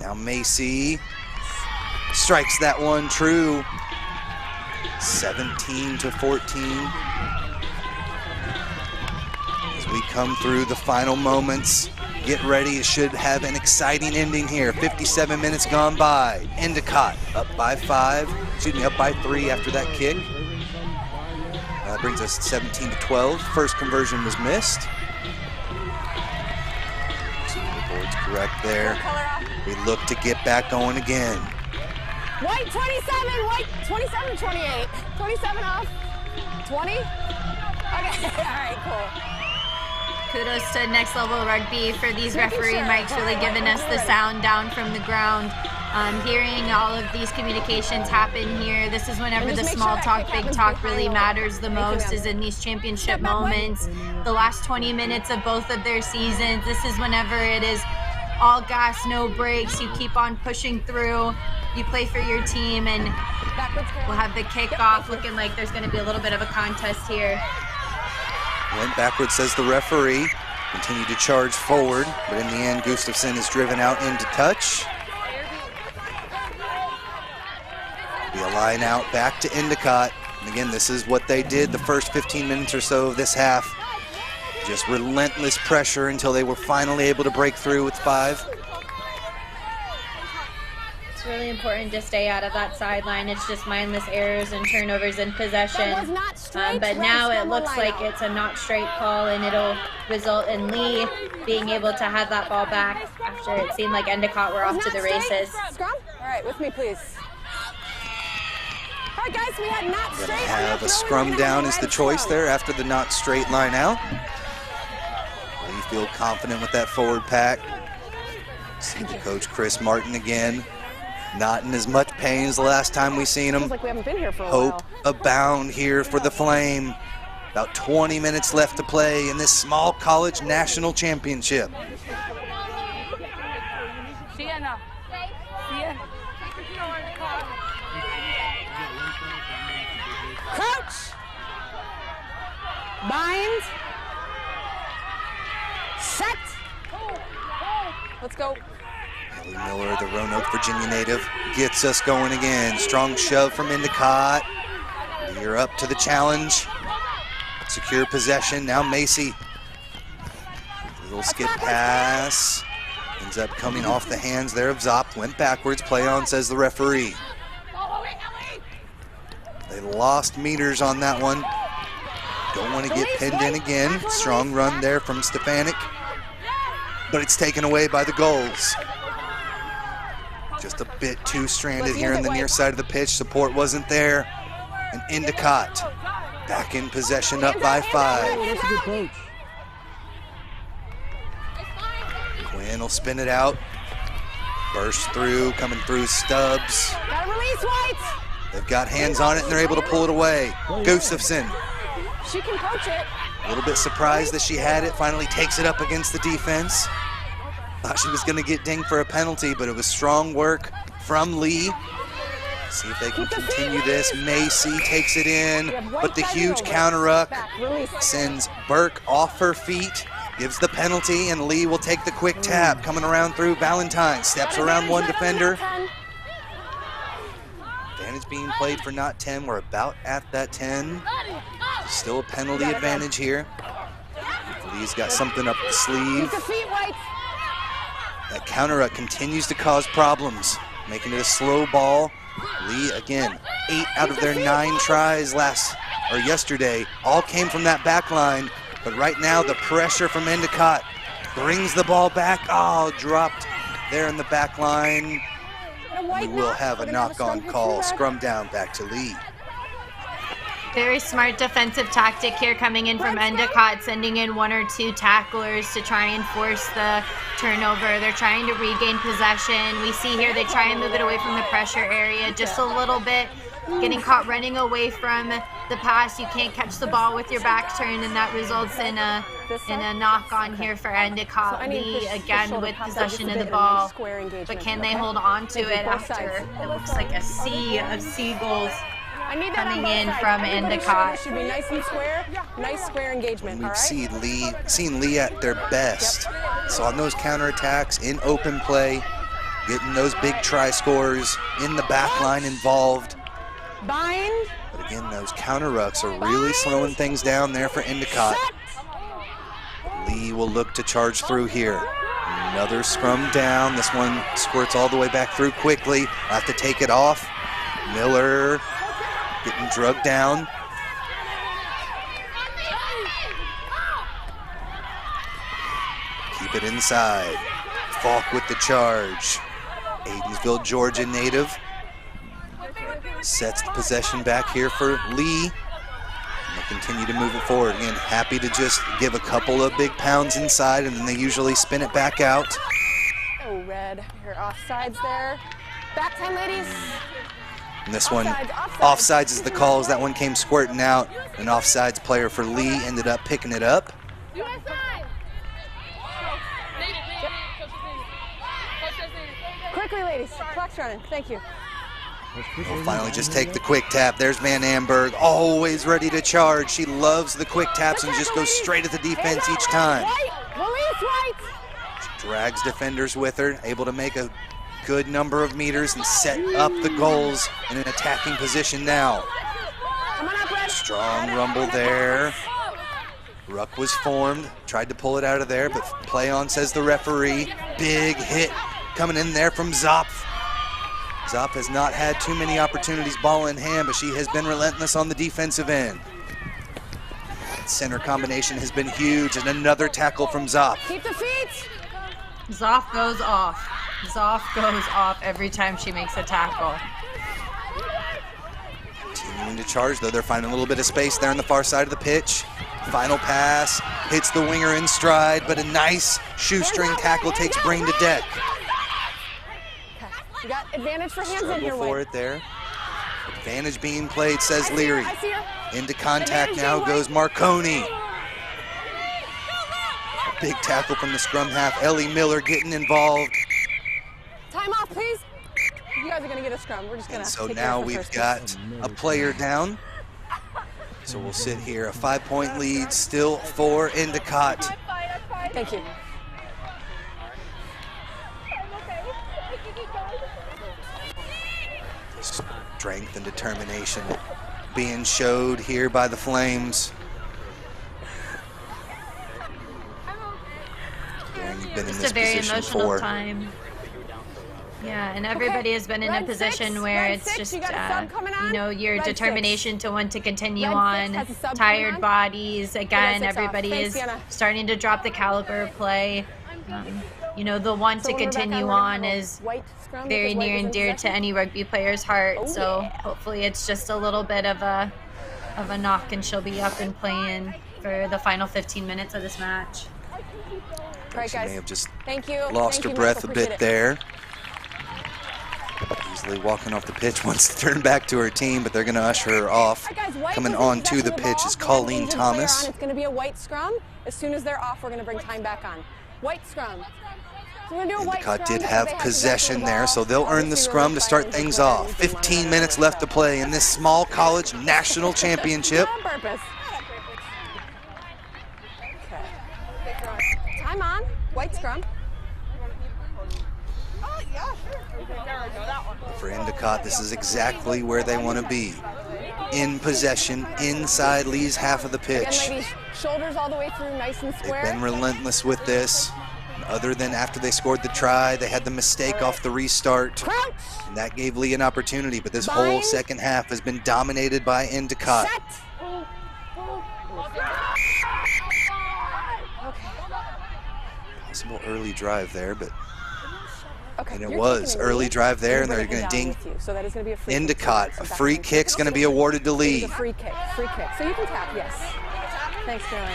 Speaker 3: Now Macy strikes that one true. 17-14. As we come through the final moments, get ready, it should have an exciting ending here. 57 minutes gone by. Endicott up by 3 after that kick. That brings us 17-12. First conversion was missed. So the board's correct there. We look to get back going again.
Speaker 5: White 27, white 27, 28. 27 off. 20? Okay, all right, cool.
Speaker 4: Kudos to Next Level Rugby for these referee mics really giving us the sound down from the ground. Hearing all of these communications happen here, this is whenever the small talk, big talk really matters the most, is in these championship moments. The last 20 minutes of both of their seasons, this is whenever it is all gas, no brakes. You keep on pushing through, you play for your team, and we'll have the kickoff looking like there's going to be a little bit of a contest here.
Speaker 3: Went backwards, says the referee. Continue to charge forward, but in the end, Gustafson is driven out into touch. Be a line out back to Endicott. And again, this is what they did the first 15 minutes or so of this half. Just relentless pressure until they were finally able to break through with 5.
Speaker 4: It's really important to stay out of that sideline. It's just mindless errors and turnovers in possession. But now it looks like it's a not straight call, and it'll result in Lee being able to have that ball back after it seemed like Endicott were off to the races.
Speaker 5: Scrum? All right, with me, please. All right, guys, we had not straight.
Speaker 3: Have a scrum down is the choice there after the not straight line out. Lee feel confident with that forward pack. See the coach Chris Martin again. Not in as much pain as the last time we seen him.
Speaker 5: Like we haven't been here for a
Speaker 3: Hope abound here for the Flame. About 20 minutes left to play in this Small College National Championship.
Speaker 5: Crouch. Bind. Set. Let's go.
Speaker 3: Ellie Miller, the Roanoke, Virginia native, gets us going again. Strong shove from Endicott. You're up to the challenge. Secure possession. Now Macy. Little skip pass. Ends up coming off the hands there of Zopp. Went backwards. Play on, says the referee. They lost meters on that one. Don't want to get pinned in again. Strong run there from Stefanik. But it's taken away by the goals. Just a bit too stranded here on the near side of the pitch. Support wasn't there. And Endicott back in possession, up by 5. Quinn will spin it out. Burst through, coming through Stubbs.
Speaker 5: Gotta release, White.
Speaker 3: They've got hands on it and they're able to pull it away. Gustafson,
Speaker 5: She can coach it.
Speaker 3: a little bit surprised that she had it, finally takes it up against the defense. Thought she was gonna get dinged for a penalty, but it was strong work from Lee. See if they can continue this. Macy takes it in, but the huge counter ruck sends Burke off her feet, gives the penalty, and Lee will take the quick tap. Coming around through Valentine, steps around one defender. Advantage being played for not 10. We're about at that 10. Still a penalty advantage here. Lee's got something up the sleeve. That counter ruck continues to cause problems, making it a slow ball. Lee, again, 8 out of their 9 tries yesterday all came from that back line. But right now, the pressure from Endicott brings the ball back. Oh, dropped there in the back line. We will have a knock-on call. Scrum down back to Lee.
Speaker 4: Very smart defensive tactic here coming in from Endicott, sending in 1 or 2 tacklers to try and force the turnover. They're trying to regain possession. We see here they try and move it away from the pressure area just a little bit, getting caught running away from the pass. You can't catch the ball with your back turn, and that results in a knock-on here for Endicott. Lee again with possession of the ball, but can they hold on to it after it looks like a sea of seagulls coming in from Endicott?
Speaker 5: Should be nice and square, nice square engagement.
Speaker 3: We've seen Lee at their best. So on those counterattacks, in open play, getting those big try scores, in the back line involved.
Speaker 5: Bind.
Speaker 3: But again, those counter rucks are really slowing things down there for Endicott. Lee will look to charge through here. Another scrum down. This one squirts all the way back through quickly. Have to take it off. Miller getting drugged down. Keep it inside. Falk with the charge. Aidensville, Georgia native. Sets the possession back here for Lee. And they'll continue to move it forward. Again, happy to just give a couple of big pounds inside, and then they usually spin it back out.
Speaker 5: Oh, red. You're offsides there. Back 10, ladies.
Speaker 3: And this one, offsides is the calls. That one came squirting out. An offsides player for Lee ended up picking it up.
Speaker 5: Quickly, ladies. Clock's running. Thank you.
Speaker 3: We'll finally just take the quick tap. There's Van Amberg, always ready to charge. She loves the quick taps and just goes straight at the defense each time. She drags defenders with her, able to make a good number of meters and set up the goals in an attacking position now. Strong rumble there. Ruck was formed, tried to pull it out of there, but play on, says the referee. Big hit coming in there from Zopf. Zopf has not had too many opportunities ball in hand, but she has been relentless on the defensive end. That center combination has been huge, and another tackle from Zopf.
Speaker 5: Keep the feet.
Speaker 4: Zopf goes off. Zopf goes off every time she makes a tackle.
Speaker 3: Continuing to charge, though. They're finding a little bit of space there on the far side of the pitch. Final pass, hits the winger in stride, but a nice shoestring tackle takes Brain to deck.
Speaker 5: You got advantage for hands in here,
Speaker 3: Struggle for it there. Advantage being played, says Leary. Into contact now goes Marconi. A big tackle from the scrum half. Ellie Miller getting involved.
Speaker 5: Time off, please. You guys are going to get a scrum. We're just going to.
Speaker 3: So now we've got a player down. So we'll sit here. A 5-point lead still for Endicott.
Speaker 5: Thank you.
Speaker 3: Strength and determination being showed here by the Flames. Darren, you've been in this position before.
Speaker 4: Time. Yeah, and everybody has been in a position where it's just, you know, your determination to want to continue on, tired bodies. Again, everybody is starting to drop the caliber of play. You know, the want to continue on is very near and dear to any rugby player's heart. So hopefully it's just a little bit of a knock and she'll be up and playing for the final 15 minutes of this match.
Speaker 3: She may have just
Speaker 5: Thank you.
Speaker 3: lost her breath a bit there. Leslie walking off the pitch wants to turn back to her team, but they're going to usher her off. Coming on to the pitch is Colleen Thomas.
Speaker 5: It's going to be a white scrum. As soon as they're off, we're going to bring time back on. White scrum. So we're going to do a white scrum.
Speaker 3: Endicott did have possession there, so they'll earn the scrum to start things off. 15 minutes left to play in this small college national championship.
Speaker 5: On purpose. Okay. Time on. White scrum.
Speaker 3: For Endicott, this is exactly where they want to be. In possession, inside Lee's half of the pitch.
Speaker 5: Again, ladies, shoulders all the way through, nice and square.
Speaker 3: They've been relentless with this. Other than after they scored the try, they had the mistake off the restart. And that gave Lee an opportunity, but this whole second half has been dominated by Endicott. Possible early drive there, but and it was early drive there, and they're going to ding Endicott. A free kick's going to be awarded to Lee.
Speaker 5: Free kick, so you can tap, yes. Thanks, Caroline.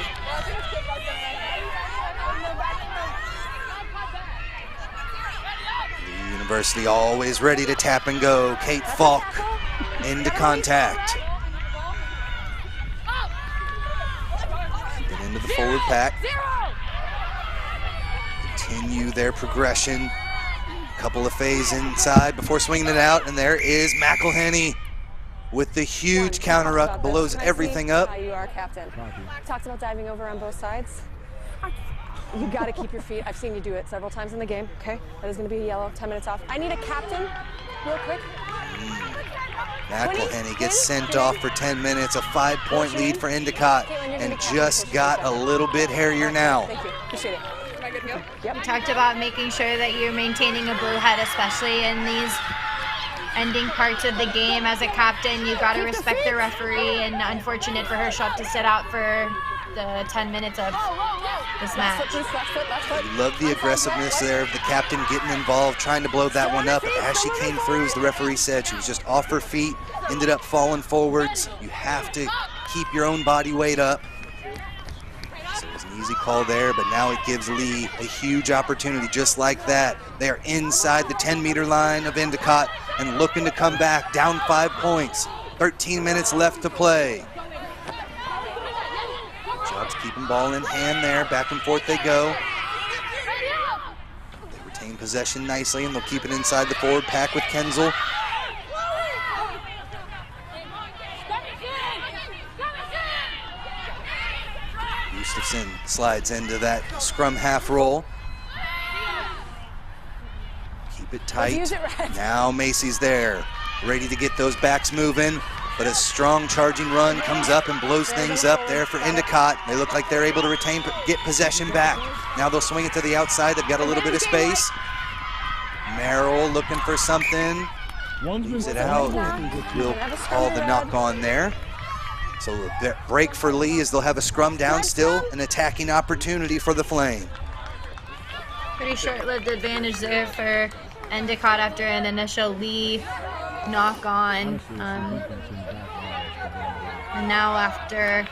Speaker 3: Lee University always ready to tap and go. Kate Falk into contact. Keep it into the forward pack. Continue their progression. Couple of phase inside before swinging it out, and there is McElhenney with the huge counter ruck, blows everything up.
Speaker 5: You are captain. Talked about diving over on both sides. You got to keep your feet. I've seen you do it several times in the game. Okay, that is going to be a yellow. 10 minutes off. I need a captain, real quick.
Speaker 3: McElhenney gets sent off for 10 minutes. A 5-point lead for Endicott, and just got a little bit hairier now.
Speaker 5: Thank you. Appreciate it.
Speaker 4: We talked about making sure that you're maintaining a blue head, especially in these ending parts of the game. As a captain, you got to respect the referee, and unfortunate for her shot to sit out for the 10 minutes of this match.
Speaker 3: You love the aggressiveness there of the captain getting involved, trying to blow that one up. As she came through, as the referee said, she was just off her feet, ended up falling forwards. You have to keep your own body weight up. So it was an easy call there, but now it gives Lee a huge opportunity just like that. They are inside the 10-meter line of Endicott and looking to come back, down 5 points. 13 minutes left to play. Jobs keeping ball in hand there, back and forth they go. They retain possession nicely, and they'll keep it inside the forward pack with Kenzel. Gustafson slides into that scrum half roll. Keep it tight. Now Macy's there, ready to get those backs moving, but a strong charging run comes up and blows things up there for Endicott. They look like they're able to get possession back. Now they'll swing it to the outside. They've got a little bit of space. Merrill looking for something. Leaves it out, and we'll call the knock on there. So a break for Lee as they'll have a scrum down, still an attacking opportunity for the Flame.
Speaker 4: Pretty short-lived advantage there for Endicott after an initial Lee knock on. And now after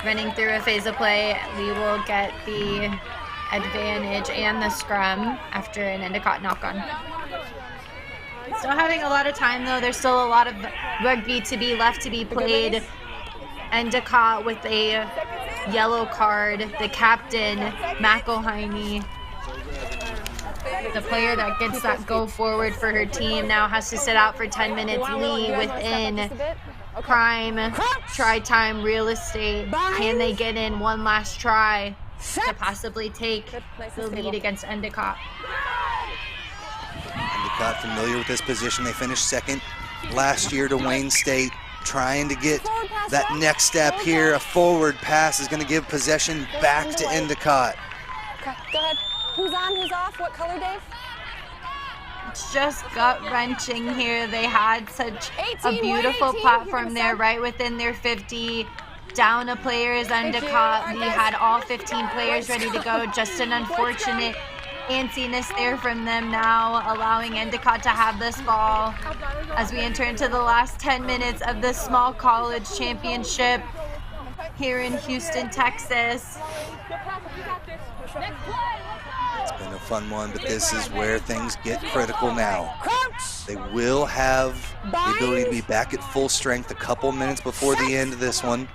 Speaker 4: running through a phase of play, Lee will get the advantage and the scrum after an Endicott knock on. Still having a lot of time though. There's still a lot of rugby to be left to be played. Endicott with a yellow card. The captain, McElhenney, the player that gets that go forward for her team, now has to sit out for 10 minutes. Lee within prime try time real estate. Can they get in one last try to possibly take the lead against Endicott?
Speaker 3: Endicott familiar with this position. They finished second last year to Wayne State. Trying to get that next step here. A forward pass is going to give possession back to Endicott.
Speaker 5: Okay, go ahead. Who's on, who's off? What color, Dave?
Speaker 4: It's just gut-wrenching here. They had such a beautiful platform there right within their 50. Down a player is Endicott. We had all 15 players ready to go. Just an unfortunate antsiness there from them now, allowing Endicott to have this ball as we enter into the last 10 minutes of the Small College Championship here in Houston, Texas.
Speaker 3: It's been a fun one, but this is where things get critical now. They will have the ability to be back at full strength a couple minutes before the end of this one.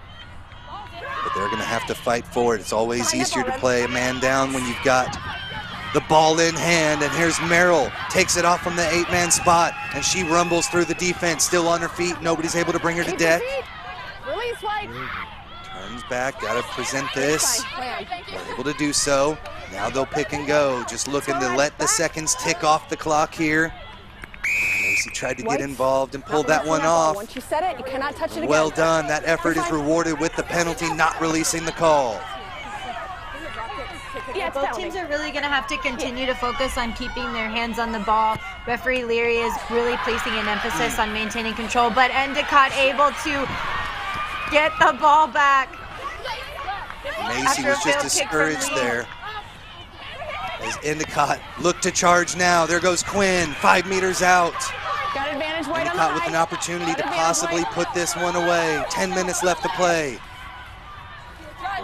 Speaker 3: But they're going to have to fight for it. It's always easier to play a man down when you've got the ball in hand. And here's Merrill, takes it off from the 8-man spot, and she rumbles through the defense, still on her feet. Nobody's able to bring her to deck.
Speaker 5: Release, White.
Speaker 3: Turns back, got to present this. They're able to do so. Now they'll pick and go, just looking to let the seconds tick off the clock here. Macy tried to get involved and pulled that one off.
Speaker 5: Once you set it, you cannot touch it again.
Speaker 3: Well done. That effort is rewarded with the penalty, not releasing the call.
Speaker 4: Yeah, both teams are really going to have to continue to focus on keeping their hands on the ball. Referee Leary is really placing an emphasis on maintaining control, but Endicott able to get the ball back.
Speaker 3: Macy was just discouraged there. As Endicott look to charge now. There goes Quinn, 5 meters out.
Speaker 5: Got advantage, White.
Speaker 3: Endicott with an opportunity to possibly put this one away. 10 minutes left to play.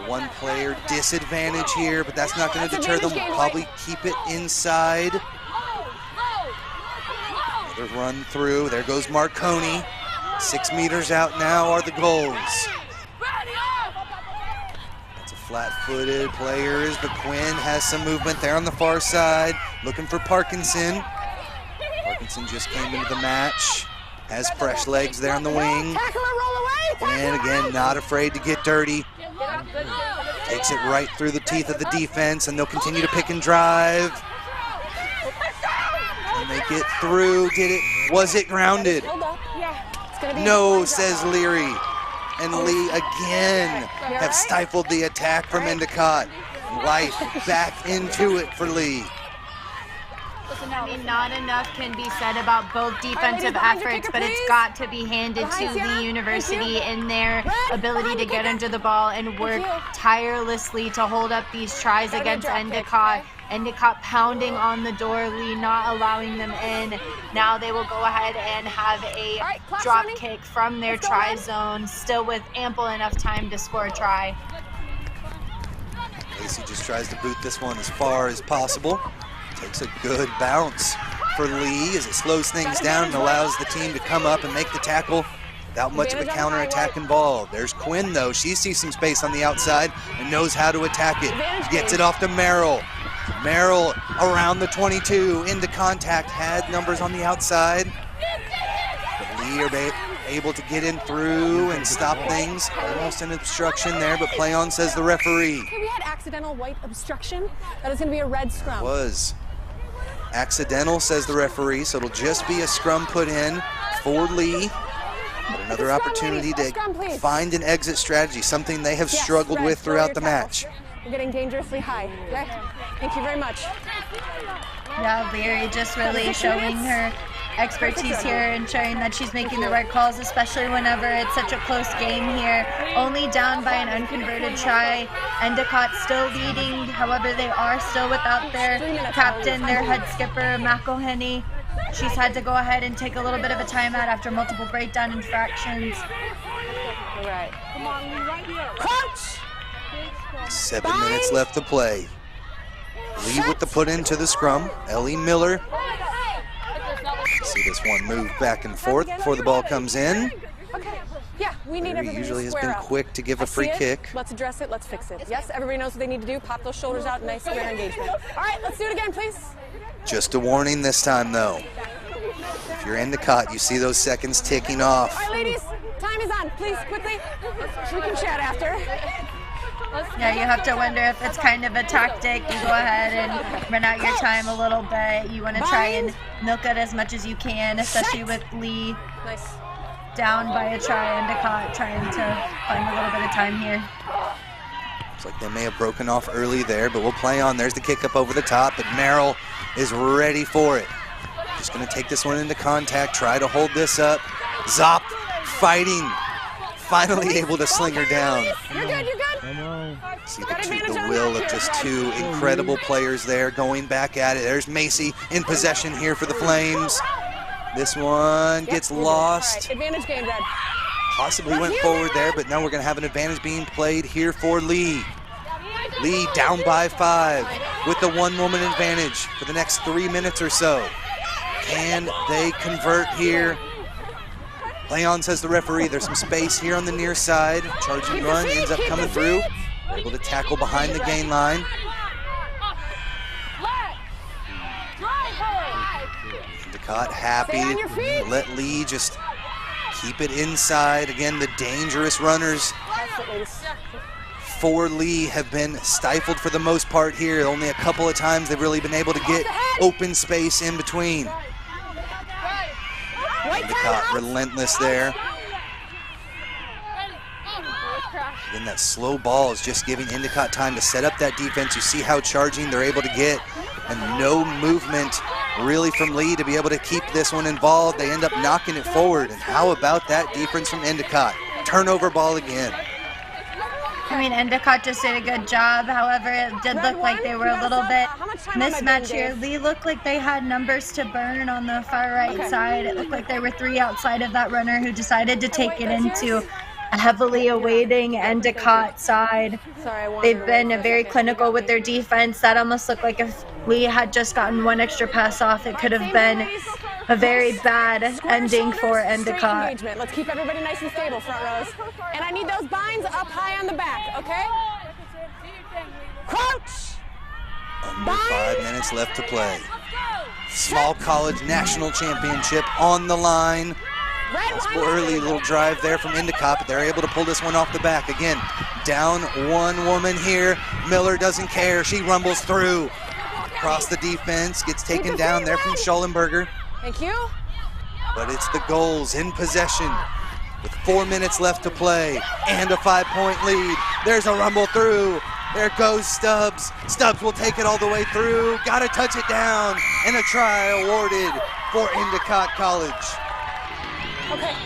Speaker 3: One player disadvantage here, but that's not going to deter them. We'll probably keep it inside. Another run through. There goes Marconi. 6 meters out now are the goals. That's a flat-footed players, but Quinn has some movement there on the far side. Looking for Parkinson. Parkinson just came into the match. Has fresh legs there on the wing. And again, not afraid to get dirty. Takes it right through the teeth of the defense, and they'll continue to pick and drive. Can they get through? Did it? Was it grounded? No, says Leary. And Lee again have stifled the attack from Endicott. Life back into it for Lee.
Speaker 4: I mean, not enough can be said about both defensive efforts, but it's got to be handed to Lee University in their ability to get under the ball and work tirelessly to hold up these tries against Endicott. Endicott pounding on the door, Lee not allowing them in. Now they will go ahead and have a drop kick from their try zone, still with ample enough time to score a try.
Speaker 3: Macy just tries to boot this one as far as possible. Takes a good bounce for Lee as it slows things down and allows the team to come up and make the tackle without much of a counterattack involved. There's Quinn, though. She sees some space on the outside and knows how to attack it. Gets it off to Merrill. Merrill around the 22, into contact, had numbers on the outside. But Lee are able to get in through and stop things. Almost an obstruction there, but play on, says the referee.
Speaker 5: Okay, we had accidental white obstruction. That is going to be a red scrum.
Speaker 3: Was accidental, says the referee, so it'll just be a scrum put in for Lee. But another opportunity to find an exit strategy, something they have struggled with throughout the match.
Speaker 5: We're getting dangerously high. Okay? Thank you very much.
Speaker 4: Yeah, Leary just really showing her expertise here and showing that she's making the right calls, especially whenever it's such a close game here. Only down by an unconverted try. Endicott still leading, however they are still without their captain, their head skipper, McElhenney. She's had to go ahead and take a little bit of a timeout after multiple breakdown infractions.
Speaker 5: All right. Come on, right here. Coach!
Speaker 3: 7 minutes left to play. Lee with the put into the scrum. Ellie Miller. See this one move back and forth before the ball comes in.
Speaker 5: Okay. Yeah, we need everybody
Speaker 3: usually
Speaker 5: to
Speaker 3: has
Speaker 5: square
Speaker 3: been
Speaker 5: up.
Speaker 3: quick to give a free kick.
Speaker 5: Let's address it. Let's fix it. Yes, everybody knows what they need to do. Pop those shoulders out. Nice square engagement. All right, let's do it again, please.
Speaker 3: Just a warning this time, though. If you're Endicott, you see those seconds ticking off.
Speaker 5: All right, ladies, time is on. Please, quickly. We can chat after.
Speaker 4: Yeah, you have to wonder if it's kind of a tactic. You go ahead and run out your time a little bit. You want to try and milk it as much as you can, especially with Lee down by a try. Endicott trying to find a little bit of time here.
Speaker 3: Looks like they may have broken off early there, but we'll play on. There's the kick up over the top, but Merrill is ready for it. Just going to take this one into contact, try to hold this up. Zop fighting, finally able to sling her down.
Speaker 5: You're good, you're good.
Speaker 3: See the will of just two incredible players there going back at it. There's Macy in possession here for the Flames. This one gets lost.
Speaker 5: Advantage game, Red.
Speaker 3: Possibly went forward there, but now we're going to have an advantage being played here for Lee. Lee down by 5 with the one-woman advantage for the next 3 minutes or so. Can they convert here? Play on, says the referee. There's some space here on the near side. Charging run ends up coming through. They're able to tackle behind the gain line. Endicott happy to let Lee just keep it inside. Again, the dangerous runners for Lee have been stifled for the most part here. Only a couple of times they've really been able to get open space in between. Endicott relentless there. Again, that slow ball is just giving Endicott time to set up that defense. You see how charging they're able to get, and no movement really from Lee to be able to keep this one involved. They end up knocking it forward, and how about that defense from Endicott? Turnover ball again.
Speaker 4: I mean, Endicott just did a good job. However, it did look like they were a little bit mismatched here. Lee looked like they had numbers to burn on the far right side. It looked like there were 3 outside of that runner who decided to take it into a heavily awaiting Endicott side. They've been very clinical with their defense. That almost looked like if Lee had just gotten 1 extra pass off, it could have been a very bad ending for Endicott.
Speaker 5: Let's keep everybody nice and stable, front rows. And I need those binds up high on the back, okay? Crouch!
Speaker 3: Under 5 minutes left to play. Small College National Championship on the line. Possible early little drive there from Endicott, but they're able to pull this one off the back. Again, down 1 woman here. Miller doesn't care. She rumbles through. Across the defense, gets taken down there from Schollenberger.
Speaker 5: Thank you.
Speaker 3: But it's the goals in possession with 4 minutes left to play and a 5-point lead. There's a rumble through. There goes Stubbs. Stubbs will take it all the way through. Got to touch it down. And a try awarded for Endicott College.
Speaker 5: Okay.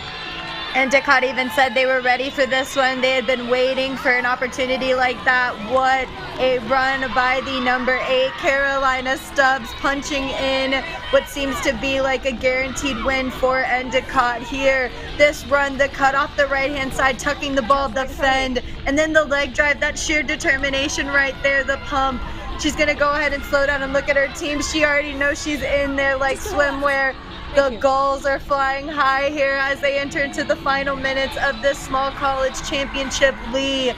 Speaker 4: Endicott even said they were ready for this one. They had been waiting for an opportunity like that. What a run by the number 8 Carolina Stubbs, punching in what seems to be like a guaranteed win for Endicott here. This run, the cut off the right-hand side, tucking the ball, defend, and then the leg drive, that sheer determination right there, the pump. She's going to go ahead and slow down and look at her team. She already knows she's in there like swimwear. The goals are flying high here as they enter into the final minutes of this Small College Championship. Lee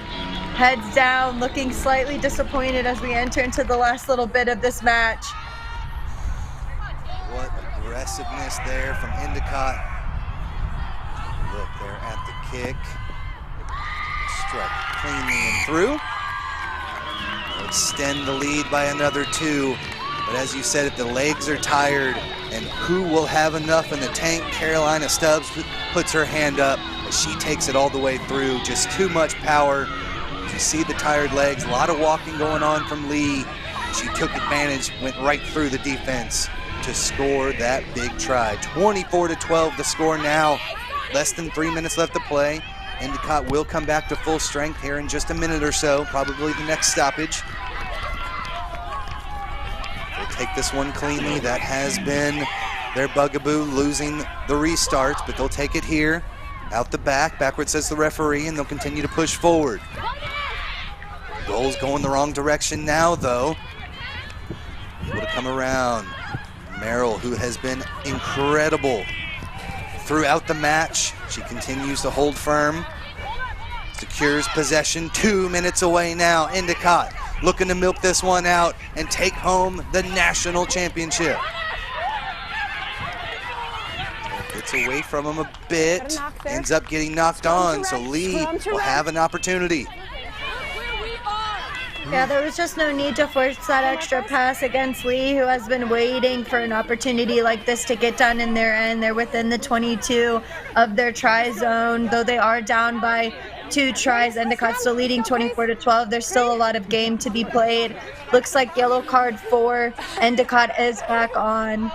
Speaker 4: heads down, looking slightly disappointed as we enter into the last little bit of this match.
Speaker 3: What aggressiveness there from Endicott. Look there at the kick. Struck cleanly and through. They'll extend the lead by another 2. But as you said, if the legs are tired, and who will have enough in the tank? Carolina Stubbs puts her hand up, but she takes it all the way through. Just too much power. You see the tired legs, a lot of walking going on from Lee. She took advantage, went right through the defense to score that big try. 24-12 the score now. Less than 3 minutes left to play. Endicott will come back to full strength here in just a minute or so, probably the next stoppage. Take this one cleanly. That has been their bugaboo, losing the restarts, but they'll take it here. Out the back, backwards says the referee, and they'll continue to push forward. Goal's going the wrong direction now, though. Able to come around. Merrill, who has been incredible throughout the match. She continues to hold firm. Secures possession. 2 minutes away now. Endicott looking to milk this one out and take home the national championship. Gets away from him a bit, ends up getting knocked on, so Lee will have an opportunity.
Speaker 4: Yeah, there was just no need to force that extra pass against Lee, who has been waiting for an opportunity like this to get done in their end. They're within the 22 of their try zone, though they are down by 2 tries. Endicott still leading 24-12. There's still a lot of game to be played. Looks like yellow card 4. Endicott is back on.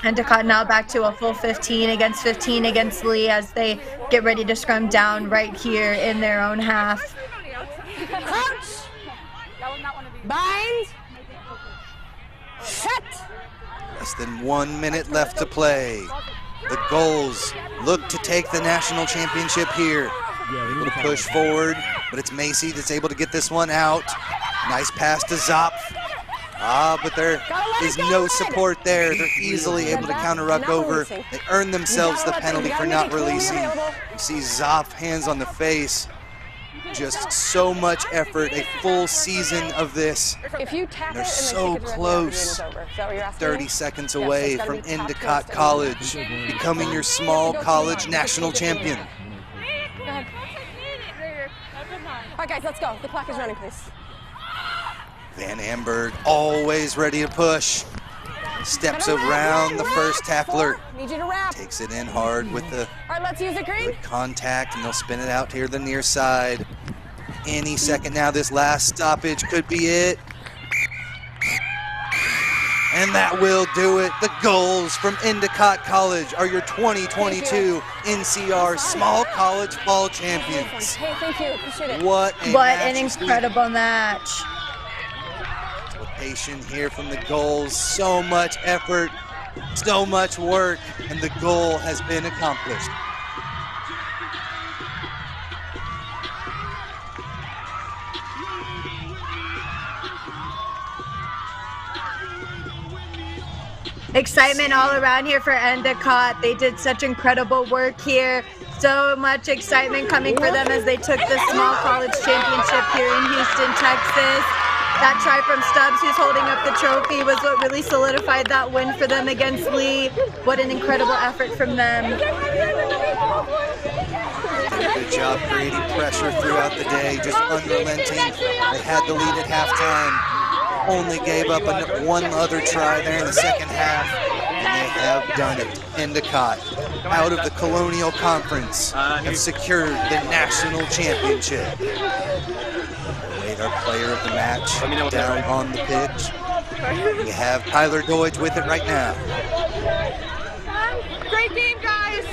Speaker 4: Endicott now back to a full 15 against Lee as they get ready to scrum down right here in their own half.
Speaker 5: Crouch. Bind. Set.
Speaker 3: Less than 1 minute left to play. The goals look to take the national championship here. Able to push forward, but it's Macy that's able to get this one out. Nice pass to Zopf. But there is no support there. They're easily able to counter ruck over. They earn themselves the penalty for not releasing. You see Zoff hands on the face. Just so much effort, a full season of this. They're so close. 30 seconds away from Endicott College becoming your small college national champion.
Speaker 5: All right, guys, let's go. The clock is running, please.
Speaker 3: Van Amberg always ready to push. Steps around the first tackler.
Speaker 5: Need you to wrap.
Speaker 3: Takes it in hard with the
Speaker 5: All right, let's use the green.
Speaker 3: good contact, and they'll spin it out here the near side. Any second now, this last stoppage could be it. And that will do it. The goals from Endicott College are your 2022 NCR Small College Fall Champions.
Speaker 5: Hey, thank you. Appreciate it.
Speaker 3: What
Speaker 4: an incredible match.
Speaker 3: Patient here from the goals. So much effort, so much work, and the goal has been accomplished.
Speaker 4: Excitement all around here for Endicott. They did such incredible work here. So much excitement coming for them as they took the Small College Championship here in Houston, Texas. That try from Stubbs, who's holding up the trophy, was what really solidified that win for them against Lee. What an incredible effort from them.
Speaker 3: Did a good job creating pressure throughout the day, just unrelenting. They had the lead at halftime. Only gave up one other try there in the second half, and they have done it. Endicott, out of the Colonial Conference, have secured the national championship. Wait, our player of the match down on the pitch. We have Tyler Deutsch with it right now.
Speaker 12: Great game, guys.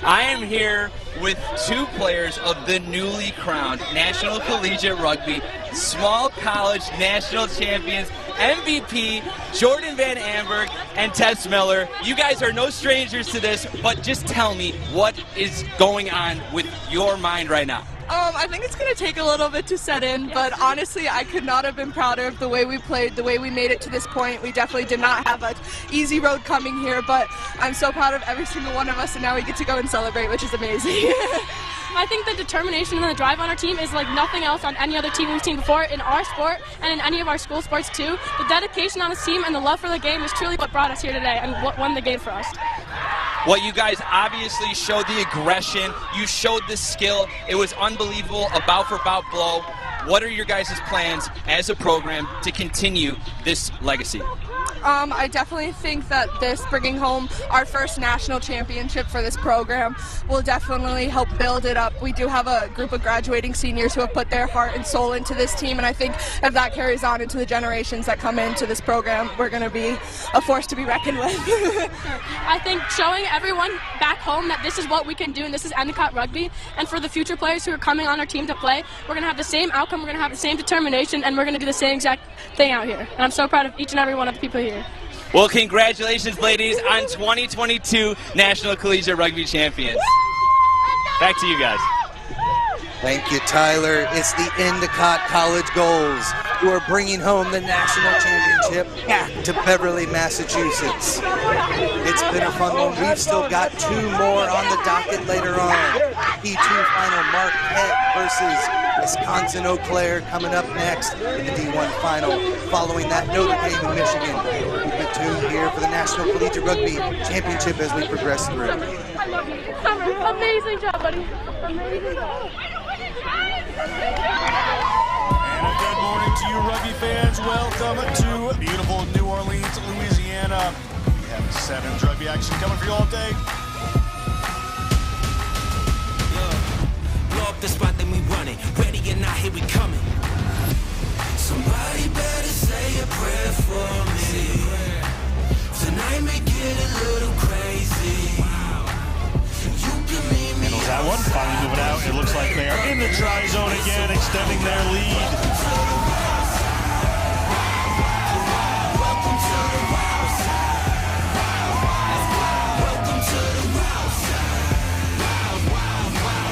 Speaker 12: I am here with two players of the newly crowned National Collegiate Rugby Small College National Champions, MVP Jordan Van Amberg and Tess Miller. You guys are no strangers to this, but just tell me what is going on with your mind right now.
Speaker 13: I think it's going to take a little bit to set in, but honestly, I could not have been prouder of the way we played, the way we made it to this point. We definitely did not have an easy road coming here, but I'm so proud of every single one of us, and now we get to go and celebrate, which is amazing.
Speaker 11: I think the determination and the drive on our team is like nothing else on any other team we've seen before in our sport and in any of our school sports too. The dedication on this team and the love for the game is truly what brought us here today and what won the game for us.
Speaker 12: Well, you guys obviously showed the aggression. You showed the skill. It was unbelievable, a bout-for-bout blow. What are your guys' plans as a program to continue this legacy?
Speaker 13: I definitely think that this, bringing home our first national championship for this program, will definitely help build it up. We do have a group of graduating seniors who have put their heart and soul into this team, and I think if that carries on into the generations that come into this program, we're going to be a force to be reckoned with.
Speaker 11: I think showing everyone back home that this is what we can do and this is Endicott Rugby, and for the future players who are coming on our team to play, we're going to have the same outcome, we're going to have the same determination, and we're going to do the same exact thing out here. And I'm so proud of each and every one of the people here.
Speaker 12: Well, congratulations, ladies, on 2022 National Collegiate Rugby Champions. Back to you guys.
Speaker 3: Thank you, Tyler. It's the Endicott College Goals who are bringing home the national championship back to Beverly, Massachusetts. It's been a fun one. We've still got two more on the docket later on. P2 final, Marquette versus Wisconsin Eau Claire coming up next in the D1 final. Following that, Notre Dame and Michigan. Keep it tuned here for the National Collegiate Rugby Championship as we progress through.
Speaker 11: I love you. Summer, amazing job, buddy. Amazing job.
Speaker 1: And a good morning to you, rugby fans. Welcome to beautiful New Orleans, Louisiana. We have 7's rugby action coming for you all day.
Speaker 2: Blow up the spot, then we run it. Ready or not, here we coming. Somebody better say a prayer for me. Tonight may get a little crazy.
Speaker 1: Handles that one, finally moving out. It looks like they are in the try zone again.